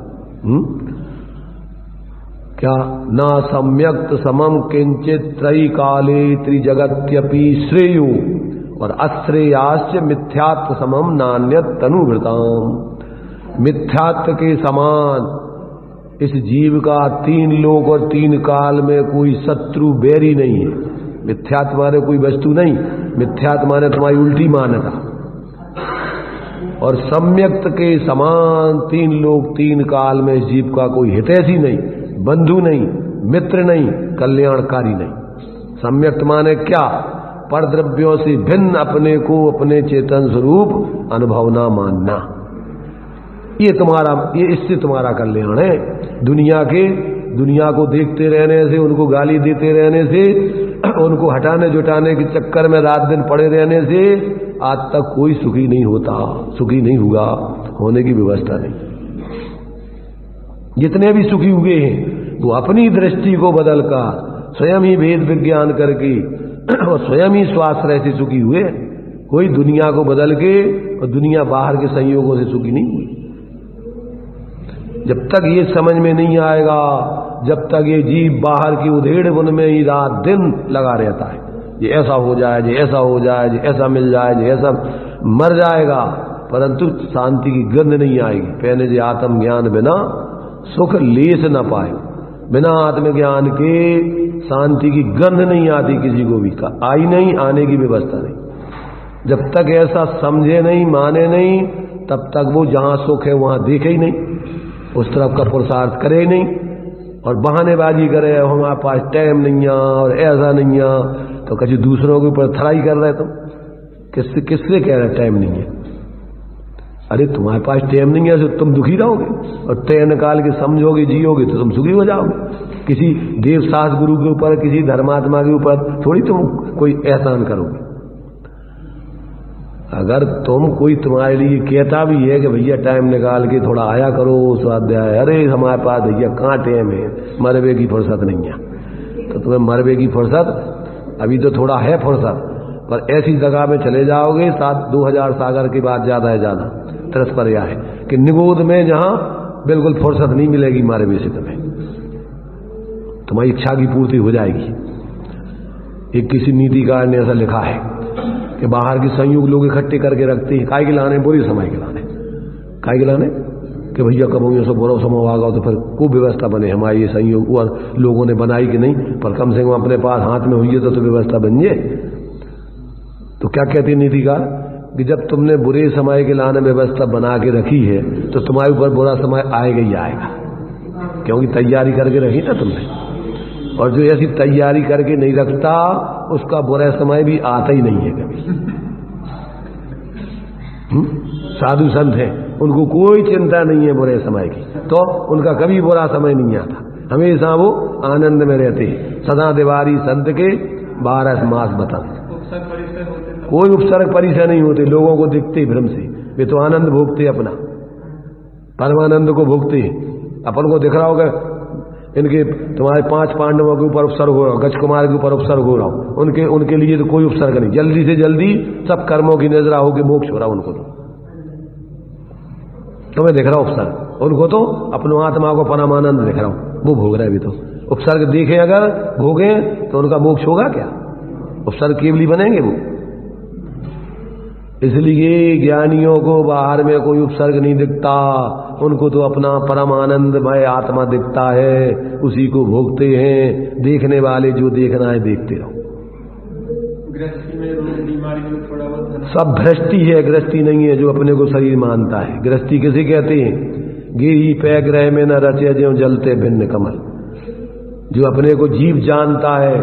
क्या ना सम्यक्त समम किंचित त्रयी काले त्रिजगत्यपि श्रेयो और अश्रेयाश्च मिथ्यात्व समम नान्यत तनुभृताम। मिथ्यात्व के समान इस जीव का 3 लोक और 3 काल में कोई शत्रु बैरी नहीं है। मिथ्यात्व माने कोई वस्तु नहीं, मिथ्यात्व माने तुम्हारी उल्टी मान्यता। और सम्यक्त के समान 3 लोक 3 काल में इस जीव का कोई हितैषी नहीं, बंधु नहीं, मित्र नहीं, कल्याणकारी नहीं। सम्यक्त माने क्या? पर द्रव्यों से भिन्न अपने को अपने चेतन स्वरूप अनुभवना मानना। ये तुम्हारा, ये इससे तुम्हारा कल्याण है। दुनिया को देखते रहने से, उनको गाली देते रहने से, उनको हटाने जुटाने के चक्कर में रात दिन पड़े रहने से आज तक कोई सुखी नहीं होता, सुखी नहीं हुआ, होने की व्यवस्था नहीं। जितने भी सुखी हुए हैं वो अपनी दृष्टि को बदलकर स्वयं ही भेद विज्ञान करके और स्वयं ही स्वाश्रय से सुखी हुए। कोई दुनिया को बदल के और दुनिया बाहर के संयोगों से सुखी नहीं हुई। जब तक ये समझ में नहीं आएगा, जब तक ये जीव बाहर की उधेड़ बुन में ही रात दिन लगा रहता है, ये ऐसा हो जाए, ये ऐसा हो जाए, ये ऐसा मिल जाए, ये ऐसा, मर जाएगा परंतु शांति की गंध नहीं आएगी। पहले जो आत्म ज्ञान बिना सुख लेस न पाए, बिना आत्मज्ञान के शांति की गंध नहीं आती किसी को भी, आई नहीं, आने की व्यवस्था नहीं। जब तक ऐसा समझे नहीं, माने नहीं, तब तक वो जहां सुख है वहां देखे ही नहीं, उस तरफ का पुरुषार्थ करे ही नहीं, और बहानेबाजी करे हमारे पास टाइम नहीं है और ऐसा नहीं है, तो कभी दूसरों के ऊपर थराई कर रहे तुम। किससे कह रहे टाइम नहीं है? अरे तुम्हारे पास टाइम नहीं है तो तुम दुखी रहोगे, और तय निकाल के समझोगे, जियोगे तो तुम सुखी हो जाओगे। किसी देव शास्त्र गुरु के ऊपर, किसी धर्मात्मा के ऊपर थोड़ी तुम कोई एहसान करोगे। अगर तुम कोई तुम्हारे लिए कहता भी है कि भैया टाइम निकाल के थोड़ा आया करो स्वाध्याय, अरे हमारे पास भैया कहाँ टाइम है, मरवे की फुर्सत नहीं है, तो तुम्हें मरवे की फुर्सत अभी तो थोड़ा है फुर्सत, पर ऐसी जगह में चले जाओगे 2000 सागर की बात ज्यादा है, ज्यादा तिरस्पर्या है कि निगोद में जहां बिल्कुल फुर्सत नहीं मिलेगी मरवे से, तुम्हारी इच्छा की पूर्ति हो जाएगी। एक किसी नीतिकार ने ऐसा लिखा है कि बाहर के संयोग लोग इकट्ठे करके रखते हैं, काय के लाने, बुरे समय के लाने, काय के लाने कि भैया कब ये सब बुरा समय आगा तो फिर खूब व्यवस्था बने। हमारे ये संयोग और लोगों ने बनाई कि नहीं, पर कम से कम अपने पास हाथ में हुई है तो व्यवस्था बन जाए। तो क्या कहते हैं नीतिकार कि जब तुमने बुरे समय के लाने व्यवस्था बना के रखी है तो तुम्हारे ऊपर बुरा समय आएगा ही आएगा, क्योंकि तैयारी करके रखी ना तुमने। और जो ऐसी तैयारी करके नहीं रखता उसका बुरा समय भी आता ही नहीं है कभी। साधु संत हैं, उनको कोई चिंता नहीं है बुरे समय की, तो उनका कभी बुरा समय नहीं आता, हमेशा वो आनंद में रहते हैं। सदा दिवारी संत के 12 मास बता, कोई उपसर्ग परिचय नहीं होते, लोगों को दिखते भ्रम से, वे तो आनंद भोगते, अपना परमानंद को भोगते। अपन को दिख रहा होगा इनके तुम्हारे 5 पांडवों के ऊपर उपसर्ग हो रहा हो, गज कुमार के ऊपर उपसर्ग हो रहा हो, उनके लिए तो कोई उपसर्ग नहीं, जल्दी से जल्दी सब कर्मों की नजरा होकर मोक्ष हो रहा उनको। तो मैं दिख रहा हूं उपसर्ग, उनको तो अपने आत्मा को परमानंद दिख रहा हूं, वो भोग रहे भी। तो उपसर्ग देखे अगर भोगे तो उनका मोक्ष होगा क्या? उपसर्ग केवली बनेंगे वो। इसलिए ज्ञानियों को बाहर में कोई उपसर्ग नहीं दिखता, उनको तो अपना परम आनंदमय आत्मा दिखता है, उसी को भोगते हैं। देखने वाले जो देखना है देखते रहो। गृहस्थी में रोग बीमारी में थोड़ा बहुत सब भ्रष्टि है, गृहस्थी नहीं है जो अपने को शरीर मानता है। गृहस्थी किसे कहते हैं? गिरी पै ग्रह में न रचे ज्यों जलते भिन्न कमल। जो अपने को जीव जानता है,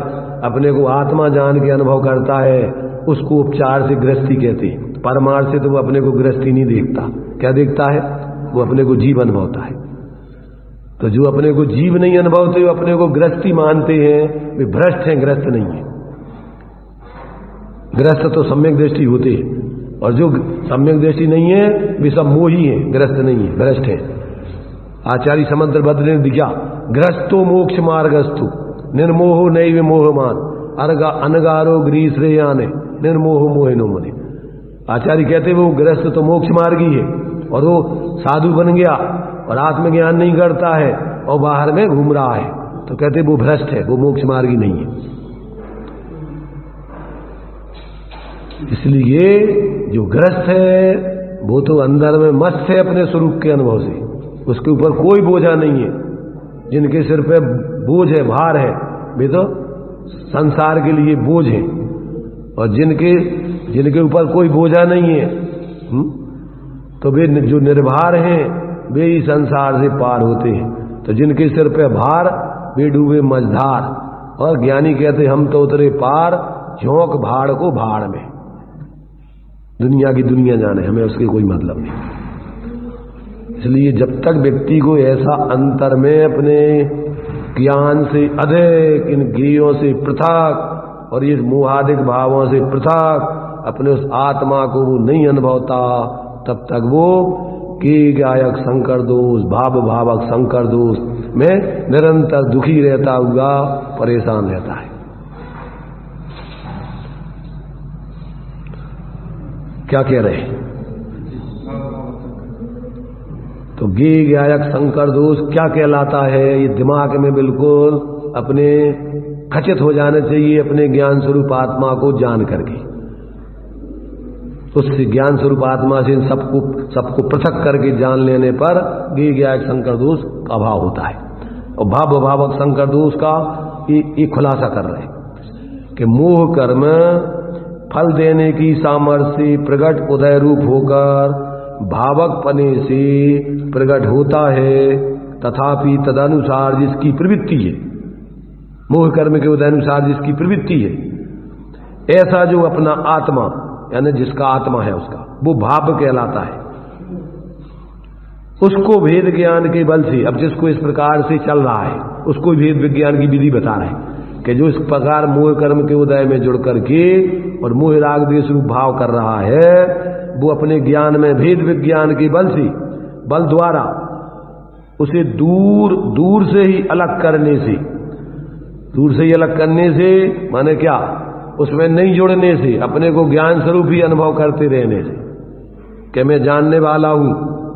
अपने को आत्मा जान के अनुभव करता है, उसको उपचार से गृहस्थी कहते हैं। परमार्थ से तो वो अपने को गृहस्थी नहीं देखता। क्या देखता है? वो अपने को जीव अनुभवता है। तो जो अपने को जीव नहीं अनुभवते, वो अपने को गृहस्थी मानते हैं, वे भ्रष्ट हैं, ग्रस्त नहीं है। ग्रस्त तो सम्यक दृष्टि होते हैं, और जो सम्यक दृष्टि नहीं है वे सब मोही हैं, ग्रस्त नहीं है, भ्रष्ट है। आचार्य समंत्र भद्र ने दिखा, ग्रस्तो मोक्ष मार्गस्तु निर्मोहो नैव मोहमान अनगारो ग्रीश्रेयाने निर्मोह मोहिनो मुनि। आचार्य कहते वो ग्रस्त तो मोक्ष मार्गी है, और वो साधु बन गया और आत्मज्ञान नहीं करता है और बाहर में घूम रहा है, तो कहते वो भ्रष्ट है, वो मोक्ष मार्गी नहीं है। इसलिए जो ग्रस्त है वो तो अंदर में मस्त है अपने स्वरूप के अनुभव से, उसके ऊपर कोई बोझा नहीं है। जिनके सिर पे बोझ है, भार है, वे तो संसार के लिए बोझ है, और जिनके ऊपर कोई बोझा नहीं है तो वे जो निर्भर हैं वे ही संसार से पार होते हैं। तो जिनके सिर पे भार वे डूबे मझधार, और ज्ञानी कहते हम तो उतरे पार झोंक भाड़ को भाड़ में। दुनिया की दुनिया जाने, हमें उसके कोई मतलब नहीं। इसलिए जब तक व्यक्ति को ऐसा अंतर में अपने ज्ञान से अधिक, इन ज्ञेयों से पृथक और ये मोहादिक भावों से पृथक अपने उस आत्मा को वो नहीं अनुभवता, तब तक वो की गायक संकर दोष, भाव भावक संकर दोष में निरंतर दुखी रहता हुआ परेशान रहता है। क्या कह रहे हैं? तो गे गायक संकर दोष क्या कहलाता है? ये दिमाग में बिल्कुल अपने खचित हो जाना चाहिए, अपने ज्ञान स्वरूप आत्मा को जान करके। उससे ज्ञान स्वरूप आत्मा से सबको पृथक करके जान लेने पर गे गायक संकर दोष का अभाव होता है। और भाव भावक संकर दोष का ये खुलासा कर रहे हैं कि मोह कर्म फल देने की सामर्थ्य प्रकट उदय रूप होकर भावक पने से प्रकट होता है, तथापि तदनुसार जिसकी प्रवृत्ति है, मोह कर्म के उदयानुसार जिसकी प्रवृत्ति है, ऐसा जो अपना आत्मा यानी जिसका आत्मा है उसका वो भाव कहलाता है। उसको भेद ज्ञान के बल से, अब जिसको इस प्रकार से चल रहा है उसको भेद विज्ञान की विधि बता रहे हैं कि जो इस प्रकार मोह कर्म के उदय में जुड़ करके और मोह राग द्वेष रूप भाव कर रहा है, वो अपने ज्ञान में भेद विज्ञान के बल से, बल द्वारा उसे दूर से ही अलग करने से, दूर से ही अलग करने से माने क्या, उसमें नहीं जुड़ने से, अपने को ज्ञान स्वरूप ही अनुभव करते रहने से कि मैं जानने वाला हूं,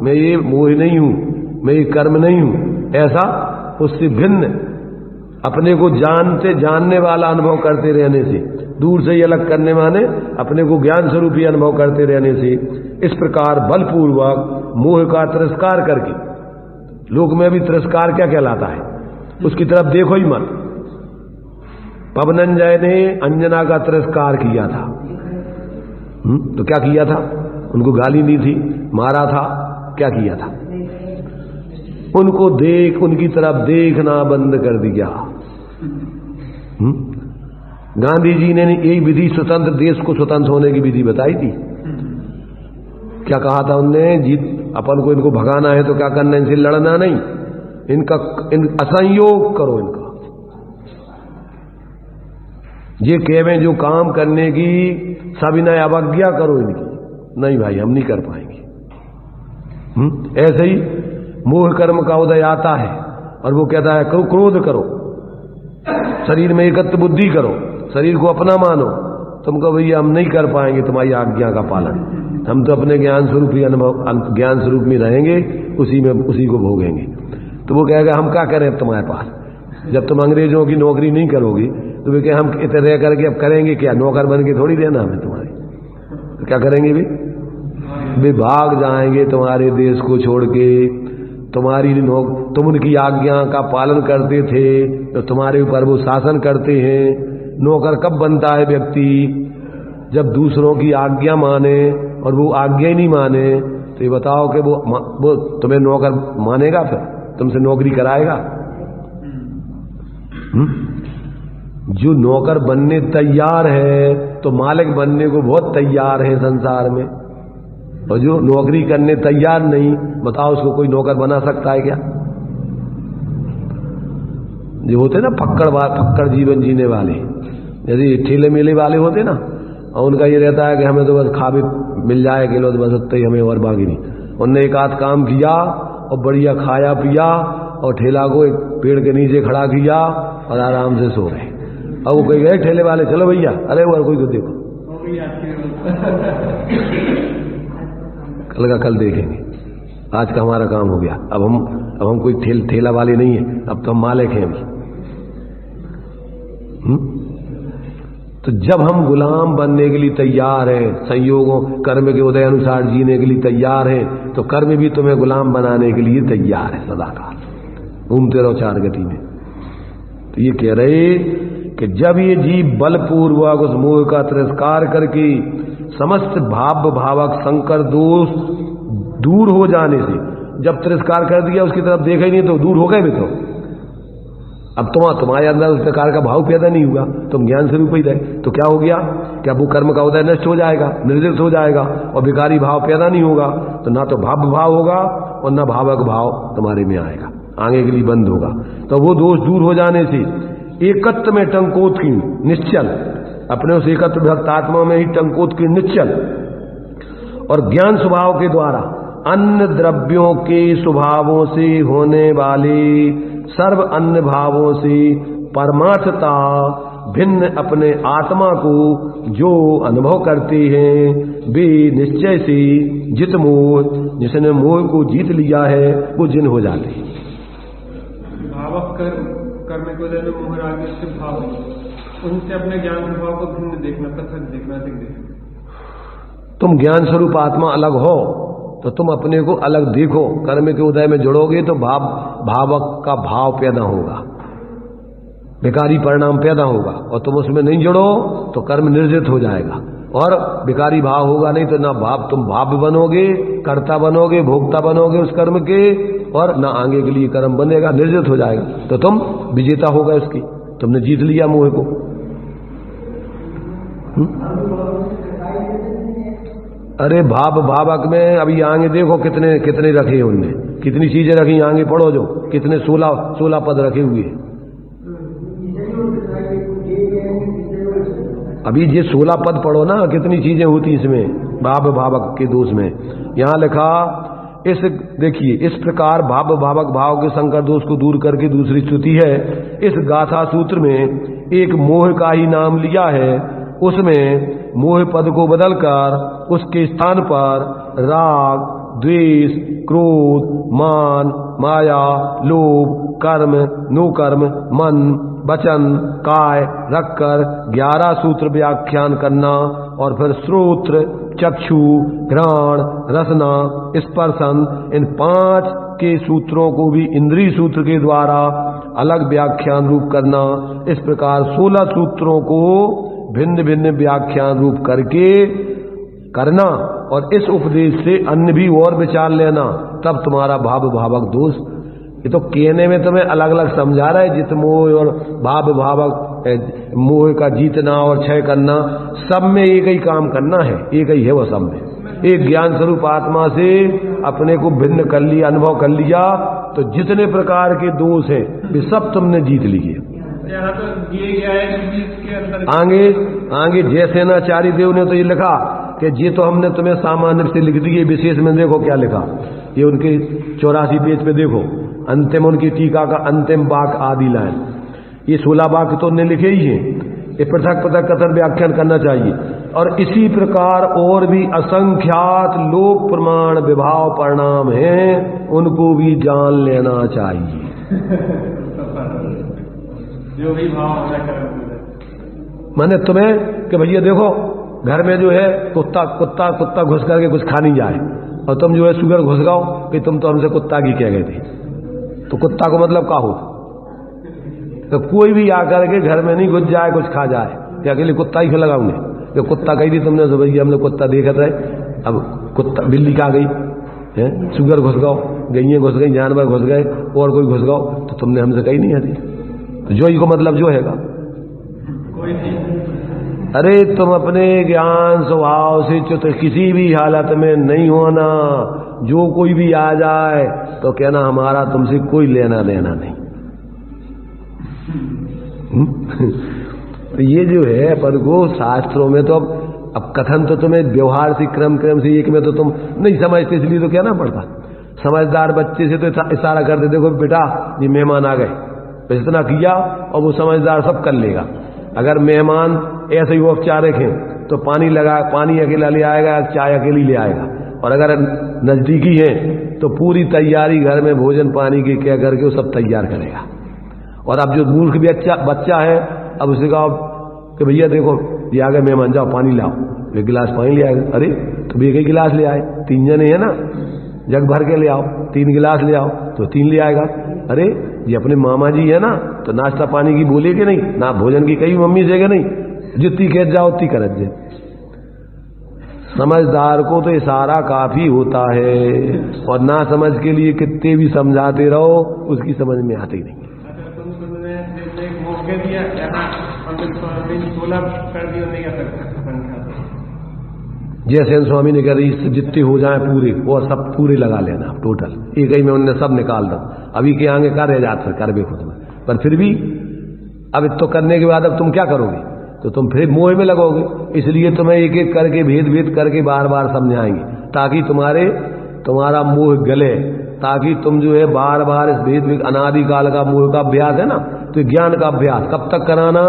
मैं ये मोह नहीं हूं, मैं ये कर्म नहीं हूं, ऐसा उससे भिन्न अपने को जानने वाला अनुभव करते रहने से, दूर से ही अलग करने माने अपने को ज्ञान स्वरूप ही अनुभव करते रहने से, इस प्रकार बलपूर्वक मोह का तिरस्कार करके, लोक में भी तिरस्कार क्या कहलाता है, उसकी तरफ देखो ही मत। पवनंजय ने अंजना का तिरस्कार किया था, तो क्या किया था? उनको गाली दी थी, मारा था, क्या किया था? उनको उनकी तरफ देखना बंद कर दिया। गांधी जी ने यही विधि स्वतंत्र देश को स्वतंत्र होने की विधि बताई थी। क्या कहा था उनने? अपन को इनको भगाना है तो क्या करना, इनसे लड़ना नहीं, असंयोग करो इनका। ये कहवे जो काम करने की सविनय अवज्ञा करो इनकी, नहीं भाई हम नहीं कर पाएंगे। ऐसे ही मोह कर्म का उदय आता है और वो कहता है क्रोध करो, शरीर में एकत्र बुद्धि करो, शरीर को अपना मानो। तुम कहो भैया हम नहीं कर पाएंगे तुम्हारी आज्ञा का पालन, हम तो अपने ज्ञान स्वरूप ही ज्ञान स्वरूप में रहेंगे, उसी को भोगेंगे। तो वो कहेगा हम क्या करें अब तुम्हारे पास, जब तुम अंग्रेजों की नौकरी नहीं करोगी तो वे क्या हम इतने रह करके अब करेंगे क्या, नौकर बन के थोड़ी देना हमें तुम्हारी, तो क्या करेंगे वे भाग जाएंगे तुम्हारे देश को छोड़ के। तुम्हारी तुम उनकी आज्ञा का पालन करते थे तो तुम्हारे ऊपर वो शासन करते हैं। नौकर कब बनता है व्यक्ति? जब दूसरों की आज्ञा माने, और वो आज्ञा ही नहीं माने तो ये बताओ कि वो तुम्हें नौकर मानेगा? फिर तुमसे नौकरी कराएगा? जो नौकर बनने तैयार है तो मालिक बनने को बहुत तैयार है संसार में, और जो नौकरी करने तैयार नहीं, बताओ उसको कोई नौकर बना सकता है क्या? जो होते ना फक्कड़ जीवन जीने वाले, यदि ठेले मेले वाले होते ना, और उनका ये रहता है कि हमें तो बस खा भी मिल जाए किलो तो बस उतना ही, हमें और बाकी नहीं। उनने एक आध काम किया और बढ़िया खाया पिया और ठेला को एक पेड़ के नीचे खड़ा किया और आराम से सो रहे। अब वो कही गए ठेले वाले, चलो भैया, अरे वो कोई को देखो, कल का कल देखेंगे, आज का हमारा काम हो गया। अब हम कोई ठेला वाले नहीं है, अब तो हम मालिक हैं अभी। तो जब हम गुलाम बनने के लिए तैयार हैं, संयोगों कर्म के उदय अनुसार जीने के लिए तैयार हैं, तो कर्म भी तुम्हें गुलाम बनाने के लिए तैयार है सदाकाल, घूमते रहो चार गति में। तो ये कह रहे कि जब ये जीव बलपूर्वक उस मोह का तिरस्कार करके समस्त भावक संकर दोष दूर हो जाने से, जब तिरस्कार कर दिया उसकी तरफ देखा ही नहीं तो दूर हो गए भी। तो अब तुम्हारे अंदर उस प्रकार का भाव पैदा नहीं हुआ, तुम ज्ञान स्वरूप ही रहे, तो क्या हो गया? क्या वो कर्म का उदय नष्ट हो जाएगा, निर्दिष्ट हो जाएगा, और विकारी भाव पैदा नहीं होगा, तो ना तो भाव होगा और ना भावक भाव तुम्हारे में आएगा, आगे के लिए बंद होगा। तो वो दोष दूर हो जाने से एकत्व में टंकोत की निश्चल, अपने उस एकत्व भक्तात्मा में ही टंकोत की निश्चल, और ज्ञान स्वभाव के द्वारा अन्य द्रव्यों के स्वभावों से होने वाले सर्व अन्य भावों से परमार्थता भिन्न अपने आत्मा को जो अनुभव करते हैं, वे निश्चय से जित मोह, जिसने मोह को जीत लिया है, वो जिन हो जाते हैं। भावक कर्म को देने मोह राग से भाव, उनसे अपने ज्ञान स्वभाव को भिन्न देखना, पृथक देखना, अधिक देखना। तुम ज्ञान स्वरूप आत्मा अलग हो तो तुम अपने को अलग देखो। कर्म के उदय में जुड़ोगे तो भावक का भाव पैदा होगा, विकारी परिणाम पैदा होगा, और तुम उसमें नहीं जुड़ो तो कर्म निर्जित हो जाएगा, और विकारी भाव होगा नहीं तो ना तुम भाव बनोगे, कर्ता बनोगे, भोक्ता बनोगे उस कर्म के, और ना आगे के लिए कर्म बनेगा, निर्जित हो जाएगा। तो तुम विजेता होगा उसकी, तुमने जीत लिया मोह को। अरे भावक में अभी आगे देखो कितने रखे हैं, उनमें कितनी चीजें रखी, आगे पढ़ो जो कितने 16 पद रखे हुए। अभी ये 16 पद पढ़ो ना, कितनी चीजें होती इसमें भावक के दोष में। यहां लिखा देखिए, इस प्रकार भावक भाव के संकर दोष को दूर करके दूसरी स्तुति है। इस गाथा सूत्र में एक मोह का ही नाम लिया है, उसमें मोह पद को बदलकर उसके स्थान पर राग, द्वेष, क्रोध, मान, माया, लोभ, कर्म, नो कर्म, मन, वचन, काय रखकर 11 सूत्र व्याख्यान करना, और फिर श्रोत्र, चक्षु, घ्राण, रसना, स्पर्शन, इन 5 के सूत्रों को भी इंद्रिय सूत्र के द्वारा अलग व्याख्यान रूप करना। इस प्रकार 16 सूत्रों को भिन्न भिन्न व्याख्यान रूप करके करना, और इस उपदेश से अन्य भी और विचार लेना, तब तुम्हारा भावक दोष। ये तो कहने में तुम्हें अलग अलग समझा रहा है, जित मोह और भावक मोह का जीतना और क्षय करना, सब में एक ही काम करना है, एक ही है वो सब में। एक ज्ञान स्वरूप आत्मा से अपने को भिन्न कर लिया, अनुभव कर लिया, तो जितने प्रकार के दोष हैं वे सब तुमने जीत लिए। तो ये गया है कि इसके अंदर आगे जयसेनाचार्य देव ने तो ये लिखा कि ये तो हमने तुम्हें सामान्य से लिख दिए, विशेष में देखो क्या लिखा। ये उनके 84 पेज पे देखो, अंतिम उनकी टीका का अंतिम वाक आदि लाइन, ये 16 वाक तो उन्हें लिखे ही हैं। ये पृथक कथन व्याख्यान करना चाहिए। और इसी प्रकार और भी असंख्यात लोक प्रमाण विभाव परिणाम हैं, उनको भी जान लेना चाहिए। जो भी भाव मैंने तुम्हें कि भैया देखो घर में जो है कुत्ता कुत्ता कुत्ता घुस करके कुछ खा नहीं जाए, और तुम जो है शुगर घुस गाओ कि तुम तो हमसे कुत्ता की कह गए थे, तो कुत्ता को मतलब क्या हो? तो कोई भी आकर के घर में नहीं घुस जाए कुछ खा जाए, कि अकेले कुत्ता ही लगाऊंगे? जो कुत्ता कही थी तुमने तो भैया हम लोग कुत्ता देखते रहे, अब कुत्ता बिल्ली खा गई है, शुगर घुस गाओ, गईएं घुस गई, जानवर घुस गए, और कोई घुस गाओ, तो तुमने हमसे कही नहीं आती। तो जो ही को मतलब जो हैगा, अरे तुम अपने ज्ञान स्वभाव से च्युत किसी भी हालत में नहीं होना। जो कोई भी आ जाए तो कहना हमारा तुमसे कोई लेना देना नहीं। तो ये जो है पर को शास्त्रों में तो अब कथन तो तुम्हें व्यवहार से क्रम से एक में तो तुम नहीं समझते, इसलिए तो कहना पड़ता। समझदार बच्चे से तो इशारा करते, देखो बेटा ये मेहमान आ गए, तो इतना किया और वो समझदार सब कर लेगा। अगर मेहमान ऐसे ही वो औपचारिक हैं तो पानी अकेला ले आएगा, चाय अकेली ले आएगा, और अगर नजदीकी है तो पूरी तैयारी घर में भोजन पानी की कह करके वो सब तैयार करेगा। और अब जो मूर्ख भी बच्चा है, अब उसे कहा कि भैया देखो ये आ गए मेहमान, जाओ पानी लाओ, एक गिलास पानी ले आएगा। अरे तो एक ही गिलास ले आए, 3 जने हैं ना, जग भर के ले आओ, 3 गिलास ले आओ तो 3 ले आएगा। अरे ये अपने मामा जी है ना, तो नाश्ता पानी की बोले कि नहीं, ना भोजन की कही मम्मी से कि नहीं, जितनी कह जाओ उतनी करत जाए। समझदार को तो इशारा काफी होता है, और ना समझ के लिए कितने भी समझाते रहो उसकी समझ में आती नहीं। जैसे स्वामी ने कह रही जितने हो जाए पूरे, वो सब पूरे लगा लेना टोटल, एक ही में उन्होंने सब निकाल दो। अभी के आगे कर जात कर भी खुद में, पर फिर भी अब तो करने के बाद अब तुम क्या करोगे, तो तुम फिर मोह में लगोगे। इसलिए तुम्हें एक एक करके भेद करके बार बार समझाएंगे, ताकि तुम्हारा मोह गले, ताकि तुम जो है बार बार इस भेद अनादिकाल का मोह का अभ्यास है ना, तो ज्ञान का अभ्यास कब तक कराना,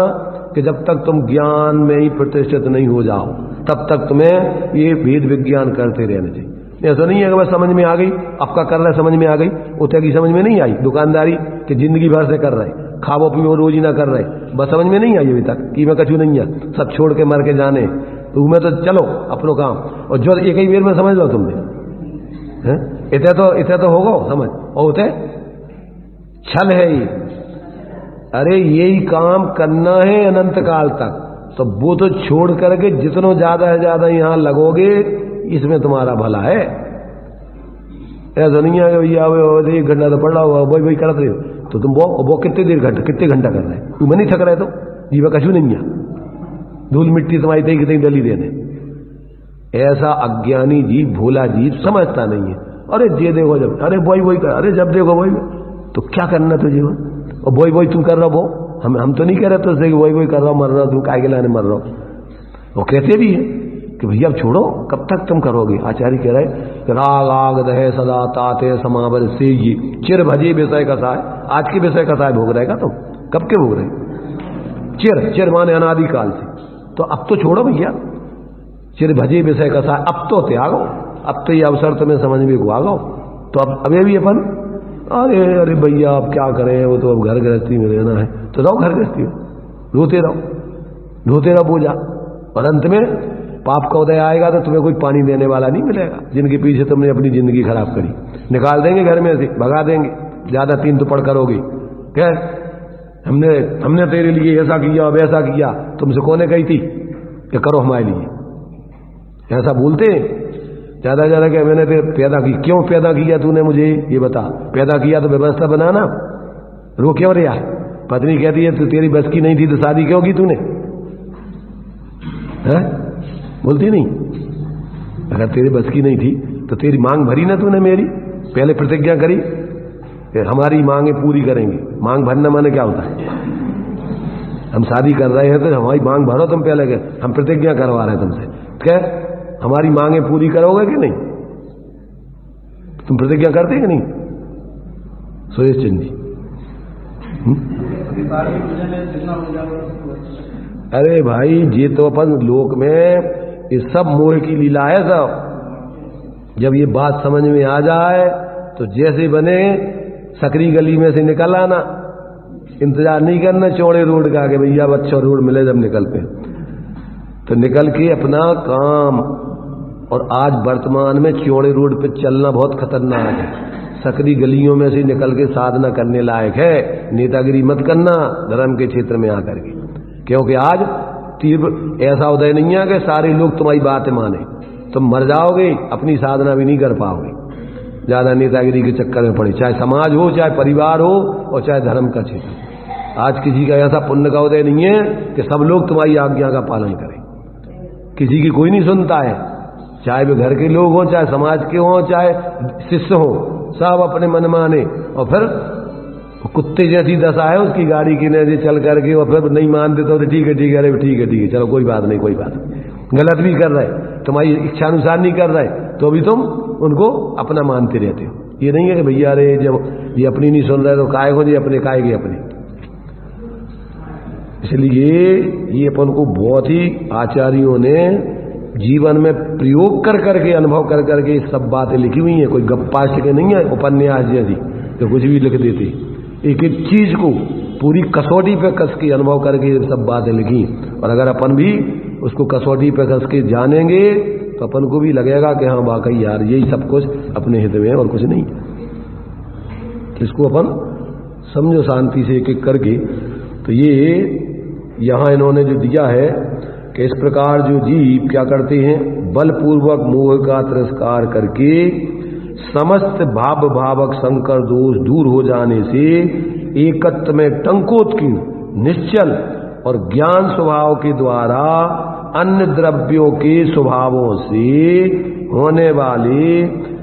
कि जब तक तुम ज्ञान में ही प्रतिष्ठित नहीं हो जाओ तब तक तुम्हें ये भेद विज्ञान करते रहना चाहिए। ऐसा नहीं है कि बस समझ में आ गई, आपका कर रहा है समझ में आ गई, उतर की समझ में नहीं आई, दुकानदारी कि जिंदगी भर से कर रहे, खावो पीवो रोज ही ना कर रहे, बस समझ में नहीं आई अभी तक कि मैं कछु नहीं है, सब छोड़ के मर के जाने, तो मैं तो चलो अपनो काम, और जो एक ही बेर में समझ लो तुमने, इतने तो होगा समझ, और उते छल है ही। अरे यही काम करना है अनंत काल तक, तो वो तो छोड़ करके जितना ज्यादा है ज्यादा यहां लगोगे, इसमें तुम्हारा भला है। ऐसा नहीं है भैया 1 घंटा तो पढ़ा हुआ वही करते रहे, तो तुम वो कितने घंटा कर रहे, तुम नहीं थक रहे, तो जीवा कछु नहीं है, धूल मिट्टी तुम्हारी तई कितनी डली देने। ऐसा अज्ञानी जीव भोला जीव समझता नहीं है। अरे ये देखो जब, अरे वही कर, अरे जब देखो वही, तो क्या करना तो जीवन, और वही तुम कर रहे हो, हम तो नहीं कह रहे तो वही कर रहा हूं, मर रहा तुम काय के लाने मर रहा हो। वो कहते भी है कि भैया अब छोड़ो, कब तक तुम करोगे। आचार्य कह रहे कि राग आग दहे सदा ताते समावल से ये चिर भजे विषय कसाय। आज के विषय कसाय भोग रहेगा तुम, कब के भोग रहे, चिर माने अनादिकाल से, तो अब तो छोड़ो भैया, चिर भजे विषय कसाय, अब तो त्यागो, अब तो ये अवसर तुम्हें समझ में को आ गो। तो अब अभी भी अपन अरे भैया अब क्या करें, वो तो अब घर गृहस्थी में रहना है, तो रहो घर गृहस्थी में, रोते रहो पूजा, और अंत में पाप का उदय आएगा तो तुम्हें कोई पानी देने वाला नहीं मिलेगा। जिनके पीछे तुमने अपनी जिंदगी खराब करी, निकाल देंगे घर में से, भगा देंगे, ज्यादा 3 तो पढ़ करोगे क्या, हमने तेरे लिए ऐसा किया वैसा किया, तुमसे कौन कही थी कि करो हमारे लिए, ऐसा बोलते ज्यादा कि मैंने पैदा की, क्यों पैदा किया तूने मुझे ये बता, पैदा किया तो व्यवस्था बनाना, रो क्यों रहा। पत्नी कहती है तू तेरी बस की नहीं थी तो शादी क्यों की तूने, है बोलती नहीं, अगर तेरी बस की नहीं थी तो तेरी मांग भरी ना तूने मेरी, पहले प्रतिज्ञा करी हमारी मांगे पूरी करेंगे। मांग भरना माने क्या होता है, हम शादी कर रहे हैं तो हमारी मांग भरो तुम, पहले के हम प्रतिज्ञा करवा रहे हैं तुमसे, क्या हमारी मांगे पूरी करोगे कि नहीं, तुम प्रतिज्ञा करते कि नहीं सुरेश चंद जी। अरे भाई ये तो अपन लोक में ये सब मोह की लीला है सब। जब ये बात समझ में आ जाए तो जैसे बने सकरी गली में से निकल आना, इंतजार नहीं करना चौड़े रोड का कि भैया अच्छा रोड मिले जब निकलते। तो निकल के अपना काम। और आज वर्तमान में चौड़े रोड पे चलना बहुत खतरनाक है, सकरी गलियों में से निकल के साधना करने लायक है। नेतागिरी मत करना धर्म के क्षेत्र में आकर के, क्योंकि आज तीव्र ऐसा उदय नहीं है कि सारे लोग तुम्हारी बात माने, तुम मर जाओगे, अपनी साधना भी नहीं कर पाओगे ज्यादा नेतागिरी के चक्कर में पड़े, चाहे समाज हो, चाहे परिवार हो, और चाहे धर्म का क्षेत्र। आज किसी का ऐसा पुण्य का उदय नहीं है कि सब लोग तुम्हारी आज्ञा का पालन करें। किसी की कोई नहीं सुनता है, चाहे वे घर के लोग हों, चाहे समाज के हों, चाहे शिष्य हो, सब अपने मन माने। और फिर कुत्ते जैसी दशा है उसकी, गाड़ी की नजर चल करके, और फिर नहीं मानते तो ठीक है ठीक है, अरे ठीक है ठीक है, चलो कोई बात नहीं कोई बात नहीं। गलत भी कर रहे, तुम्हारी इच्छानुसार नहीं कर रहे, तो भी तुम उनको अपना मानते रहते हो। ये नहीं है कि भैया अरे जब ये अपनी नहीं सुन रहे तो काय हो जी अपने, काय के अपने। इसलिए ये अपन को बहुत ही आचार्यों ने जीवन में प्रयोग कर करके, अनुभव कर करके सब बातें लिखी हुई हैं। कोई गप्पा के नहीं है उपन्यास जैसी तो कुछ भी लिख देते, एक एक चीज को पूरी कसौटी पे कस के अनुभव करके सब बातें लिखी। और अगर अपन भी उसको कसौटी पे कस के जानेंगे तो अपन को भी लगेगा कि हाँ वाकई यार यही सब कुछ अपने हित में है और कुछ नहीं। इसको अपन समझो शांति से एक एक करके। तो ये यहां इन्होंने जो दिया है कि इस प्रकार जो जीव क्या करते हैं, बलपूर्वक मोह का तिरस्कार करके समस्त भाव भावक संकर दोष दूर हो जाने से एकत्व में टंकोत्कीर्ण निश्चल और ज्ञान स्वभाव के द्वारा अन्य द्रव्यों के स्वभावों से होने वाले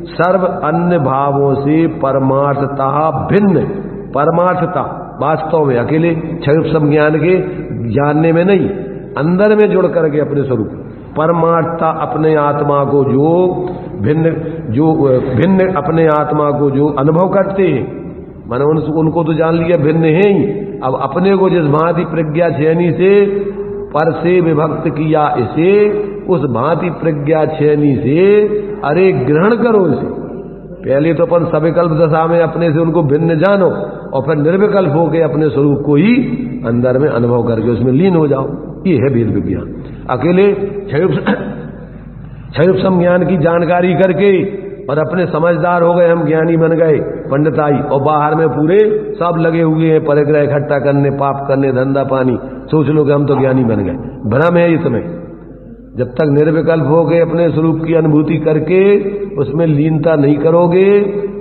सर्व अन्य भावों से परमार्थता भिन्न, परमार्थता वास्तव में अकेले क्षण संज्ञान के जानने में नहीं, अंदर में जुड़ करके अपने स्वरूप परमार्थता अपने आत्मा को जो भिन्न अपने आत्मा को जो अनुभव करते हैं, माने उनको तो जान लिया भिन्न है ही। अब अपने को जिस भांति प्रज्ञा छेनी से पर से विभक्त किया इसे, उस भांति प्रज्ञा छेनी से अरे ग्रहण करो इसे। पहले तो अपन सविकल्प दशा में अपने से उनको भिन्न जानो, और फिर निर्विकल्प होकर अपने स्वरूप को ही अंदर में अनुभव करके उसमें लीन हो जाओ। ये है वेद विज्ञान। अकेले क्षण संज्ञान की जानकारी करके और अपने समझदार हो गए, हम ज्ञानी बन गए पंडिताई, और बाहर में पूरे सब लगे हुए हैं परिग्रह इकट्ठा करने, पाप करने, धंधा पानी, सोच लो कि हम तो ज्ञानी बन गए। भ्रम है इसमें। जब तक निर्विकल्प हो गए अपने स्वरूप की अनुभूति करके उसमें लीनता नहीं करोगे,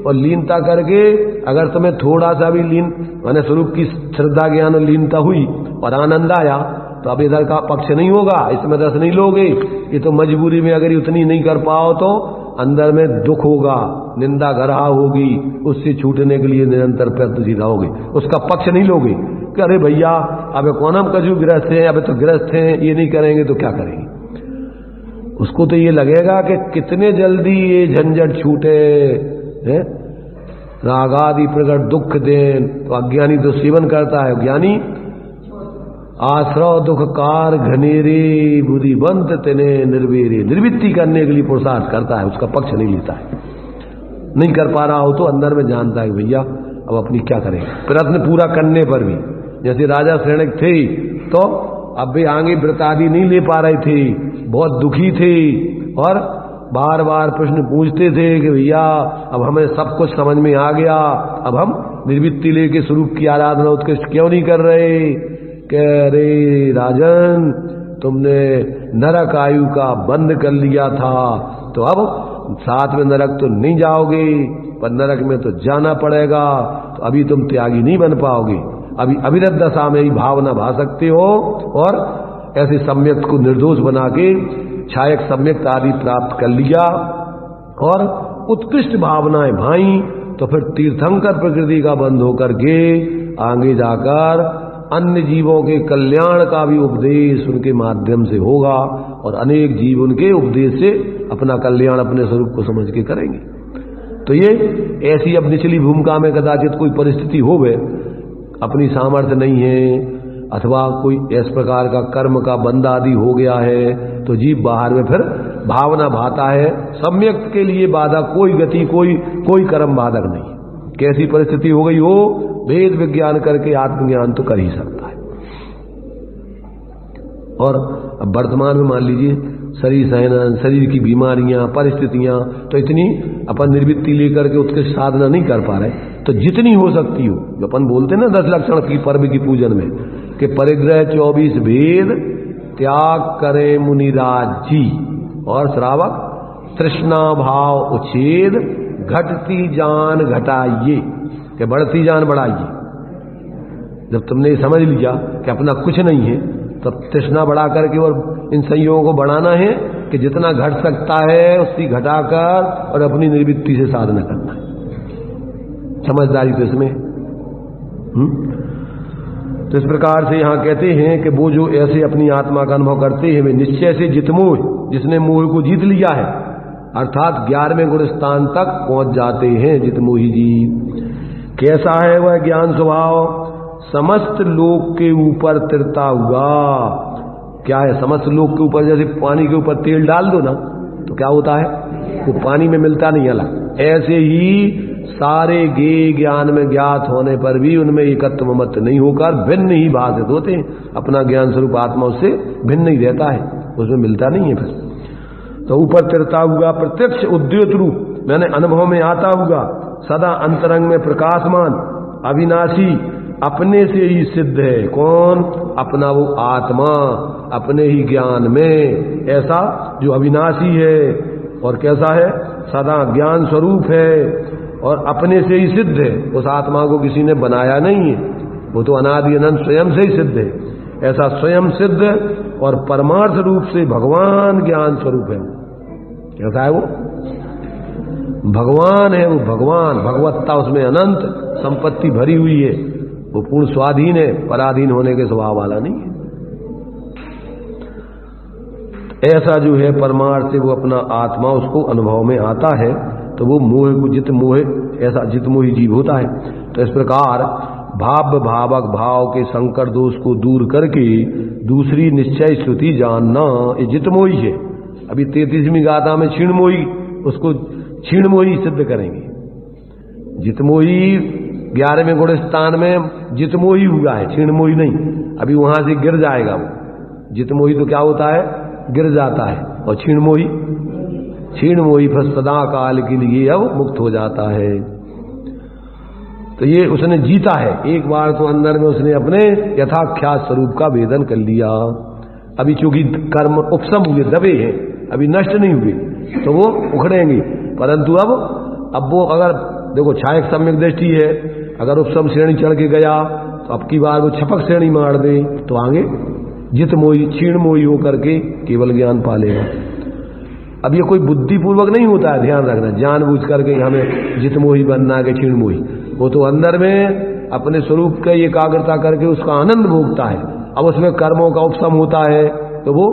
और लीनता करके अगर तुम्हें थोड़ा सा भी लीन माने स्वरूप की श्रद्धा ज्ञान और लीनता हुई और आनंद आया, तो अब इधर का पक्ष नहीं होगा, इसमें रस नहीं लोगे। ये तो मजबूरी में अगर उतनी नहीं कर पाओ तो अंदर में दुख होगा, निंदा गरहा होगी, उससे छूटने के लिए निरंतर प्रयत्नशील रहोगे, उसका पक्ष नहीं लोगे कि अरे भैया अब कौन हम कजू गृहस्थ हैं, अब तो गृहस्थ हैं, ये नहीं करेंगे तो क्या करेंगे। उसको तो ये लगेगा कि कितने जल्दी ये झंझट छूटे, रागादि प्रकट दुख दें। तो अज्ञानी तो सेवन करता है, ज्ञानी आश्रव दुख कार घनेरे बुद्धिवंत तेने निर्वेरे, निर्वृत्ति करने के लिए पुरुषार्थ करता है, उसका पक्ष नहीं लेता है। नहीं कर पा रहा हो तो अंदर में जानता है भैया अब अपनी क्या करें, प्रयत्न पूरा करने पर भी। जैसे राजा श्रेणिक थे तो अब भी आगे व्रत आदि नहीं ले पा रहे थे, बहुत दुखी थे, और बार बार प्रश्न पूछते थे कि भैया अब हमें सब कुछ समझ में आ गया, अब हम निर्वृत्ति लेके स्वरूप की आराधना उत्कृष्ट क्यों नहीं कर रहे। कह रे राजन तुमने नरक आयु का बंद कर लिया था, तो अब साथ में नरक तो नहीं जाओगे, पर नरक में तो जाना पड़ेगा, तो अभी तुम त्यागी नहीं बन पाओगे। अभी अविरत दशा में ही भावना भा सकते हो, और ऐसे सम्यक को निर्दोष बना के छायक सम्यक आदि प्राप्त कर लिया और उत्कृष्ट भावनाएं भाई, तो फिर तीर्थंकर प्रकृति का बंध होकर के आगे जाकर अन्य जीवों के कल्याण का भी उपदेश उनके माध्यम से होगा, और अनेक जीव उनके उपदेश से अपना कल्याण अपने स्वरूप को समझ के करेंगे। तो ये ऐसी अब निचली भूमिका में कदाचित कोई परिस्थिति हो गए, अपनी सामर्थ्य नहीं है, अथवा कोई इस प्रकार का कर्म का बंध आदि हो गया है, तो जीव बाहर में फिर भावना भाता है। सम्यक के लिए बाधा कोई गति, कोई कर्म बाधक नहीं। कैसी परिस्थिति हो गई हो, वेद विज्ञान करके आत्मज्ञान तो कर ही सकता है। और अब वर्तमान में मान लीजिए शरीर सहन, शरीर की बीमारियां, परिस्थितियां, तो इतनी अपन निर्वृत्ति लेकर के उत्कृष्ट साधना नहीं कर पा रहे। तो जितनी हो सकती हो, जो अपन बोलते ना 10 लक्षण की पर्व की पूजन में कि परिग्रह 24 भेद त्याग करे मुनिराज जी, और श्रावक तृष्णा भाव उच्छेद घटती जान घटाइए, कि बढ़ती जान बढ़ाइए। जब तुमने समझ लिया कि अपना कुछ नहीं है, तब तृष्णा बढ़ा करके और इन संयोगों को बढ़ाना है कि जितना घट सकता है उसकी घटाकर और अपनी निर्वृत्ति से साधना करना है। समझदारी तो इसमें। तो इस प्रकार से यहां कहते हैं कि वो जो ऐसे अपनी आत्मा का अनुभव करते हैं वे निश्चय से जितमोह, जिसने मोह को जीत लिया है, अर्थात 11वें गुण स्थान तक पहुंच जाते हैं जितमोही जी। कैसा है वह ज्ञान स्वभाव? समस्त लोक के ऊपर तिरता हुआ। क्या है? समस्त लोक के ऊपर जैसे पानी के ऊपर तेल डाल दो ना तो क्या होता है, वो पानी में मिलता नहीं अलग। ऐसे ही सारे गे ज्ञान में ज्ञात होने पर भी उनमें एकत्व मत नहीं होकर भिन्न ही भाषित होते हैं। अपना ज्ञान स्वरूप आत्मा उससे भिन्न ही रहता है, उसमें मिलता नहीं है। फिर तो ऊपर तिरता हुआ प्रत्यक्ष उद्योत रूप, मैंने अनुभव में आता हुआ, सदा अंतरंग में प्रकाशमान, अविनाशी, अपने से ही सिद्ध है। कौन? अपना वो आत्मा, अपने ही ज्ञान में ऐसा जो अविनाशी है। और कैसा है? सदा ज्ञान स्वरूप है और अपने से ही सिद्ध है। उस आत्मा को किसी ने बनाया नहीं है, वो तो अनादि अनंत स्वयं से ही सिद्ध है। ऐसा स्वयं सिद्ध और परमार्थ रूप से भगवान ज्ञान स्वरूप है। कैसा है वो? भगवान है वो, भगवान, भगवत्ता उसमें अनंत संपत्ति भरी हुई है। वो पूर्ण स्वाधीन है, पराधीन होने के स्वभाव वाला नहीं है। ऐसा जो है परमार्थ से वो अपना आत्मा उसको अनुभव में आता है, तो वो मोह को जित मोह, ऐसा जित मोही जीव होता है। तो इस प्रकार भाव भावक भाव के संकर दोष को दूर करके दूसरी निश्चय श्रुति जानना, ये जित मोही है। अभी 33वीं गाथा में क्षीण मोही, उसको क्षीण मोही सिद्ध करेंगे। जित मोही 11वें गुण स्थान में जित मोही हुआ है, क्षीण मोही नहीं। अभी वहां से गिर जाएगा वो। जित मोही तो क्या होता है? गिर जाता है। और क्षीण मोही, क्षीण मोही फिर सदा काल के लिए अब मुक्त हो जाता है। तो ये उसने जीता है। एक बार तो अंदर में उसने अपने यथाख्यात स्वरूप का वेदन कर लिया। अभी चूंकि कर्म उपशम हुए, दबे हैं, अभी नष्ट नहीं हुए, तो वो उखड़ेंगे। परंतु अब वो अगर देखो छायक सम्यक दृष्टि है, अगर उपशम श्रेणी चढ़ के गया तो अब की बार वो छपक श्रेणी मार दे तो आगे जित मोही क्षीण मोही होकर के केवल ज्ञान पालेगा। अब ये कोई बुद्धिपूर्वक नहीं होता है, ध्यान रखना, जानबूझ करके हमें जित मोही बनना है कि क्षीण मोही। वो तो अंदर में अपने स्वरूप का एकाग्रता करके उसका आनंद भोगता है। अब उसमें कर्मों का उपशम होता है तो वो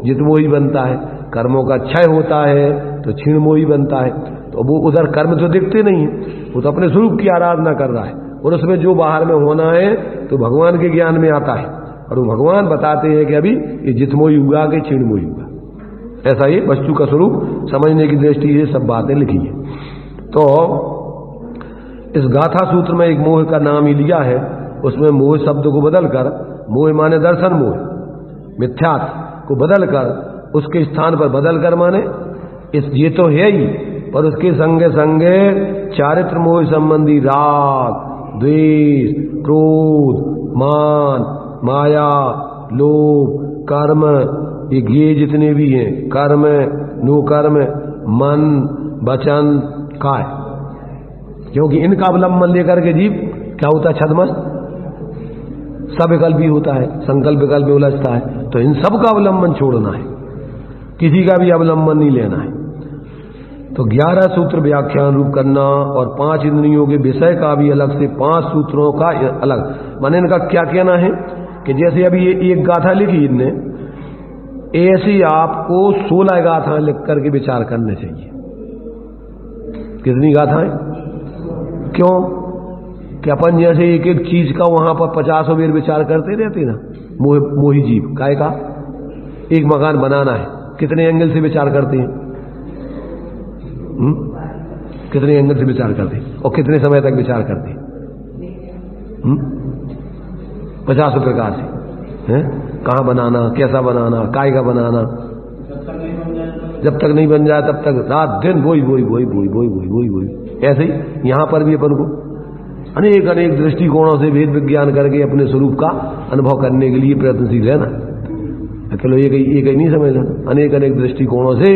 जित मोही बनता है, कर्मों का क्षय होता है तो क्षीण मोही बनता है। तो वो उधर कर्म तो दिखते नहीं है, वो तो अपने स्वरूप की आराधना कर रहा है। और उसमें जो बाहर में होना है तो भगवान के ज्ञान में आता है, और वो भगवान बताते हैं कि अभी ये जित मोही हुआ कि क्षीण मोही हुआ। ऐसा ये वस्तु का स्वरूप समझने की दृष्टि से सब बातें लिखी है। तो इस गाथा सूत्र में एक मोह का नाम ही लिया है, उसमें मोह शब्द को बदलकर, मोह माने दर्शन मोह, मिथ्यात्व को बदलकर उसके स्थान पर बदलकर माने इस ये तो है ही, पर उसके संगे संगे चारित्र मोह संबंधी राग, द्वेष, क्रोध, मान, माया, लोभ, कर्म, ये जितने भी हैं, कर्म, नो कर्म, मन, वचन, काय, क्योंकि इनका अवलंबन लेकर के जीव क्या होता है? छद्मस्त, सब विकल्प भी होता है, संकल्प विकल्प में उलझता है। तो इन सब का अवलंबन छोड़ना है, किसी का भी अवलंबन नहीं लेना है। तो 11 सूत्र व्याख्यान रूप करना और 5 इंद्रियों के विषय का भी अलग से 5 सूत्रों का अलग, माने इनका क्या कहना है कि जैसे अभी ये एक गाथा लिखी इनने, ऐसी आपको 16 गाथा लिख करके विचार करने चाहिए। कितनी गाथाएं? क्यों कि अपन जैसे एक एक चीज का वहां पर 50 बेर विचार करते रहते ना, मोही जीव काय का एक मकान बनाना है, कितने एंगल से विचार करते हैं? कितने एंगल से विचार करते हैं और कितने समय तक विचार करते हैं? 50 प्रकार से। है? कहाँ बनाना, कैसा बनाना, काय का बनाना, जब तक नहीं बन जाए तब तक रात दिन वही वही वही वही वही वही वही वही। ऐसे ही यहां पर भी अपन को अनेक अनेक दृष्टिकोणों से वेद विज्ञान करके अपने स्वरूप का अनुभव करने के लिए प्रयत्नशील है ना। अकेले एक ही नहीं समझ लेना, अनेक अनेक दृष्टिकोणों से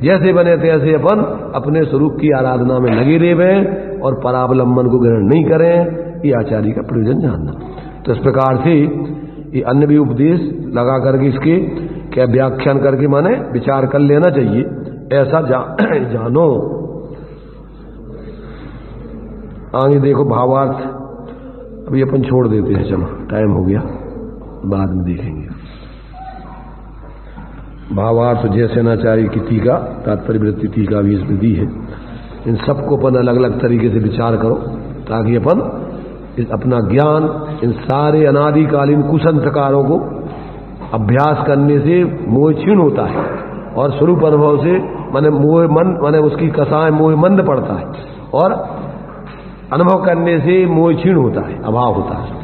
जैसे बने तैसे अपन अपने स्वरूप की आराधना में लगे रहे और परावलंबन को ग्रहण नहीं करें, ये आचार्य का प्रयोजन जानना। तो इस प्रकार से ये अन्य भी उपदेश लगा करके इसके क्या व्याख्यान करके माने विचार कर लेना चाहिए, ऐसा जानो। आगे देखो भावार्थ, अभी अपन छोड़ देते हैं, चलो टाइम हो गया, बाद में देखेंगे। भावार्थ जैसे नाचार्य की टीका, तात्पर्य वृत्ति टीका भी इसमें दी है। इन सबको अपन अलग अलग तरीके से विचार करो ताकि अपन अपना ज्ञान इन सारे अनादिकालीन कुसंस्कारों को अभ्यास करने से मोह क्षीण होता है और स्वरूप अनुभव से माने मोह मन माने उसकी कसाय मोह मंद पड़ता है और अनुभव करने से मोह क्षीण होता है, अभाव होता है।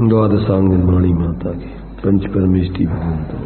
द्वादशांग निर्माणी माता की पंच परमेष्टि भगवंतों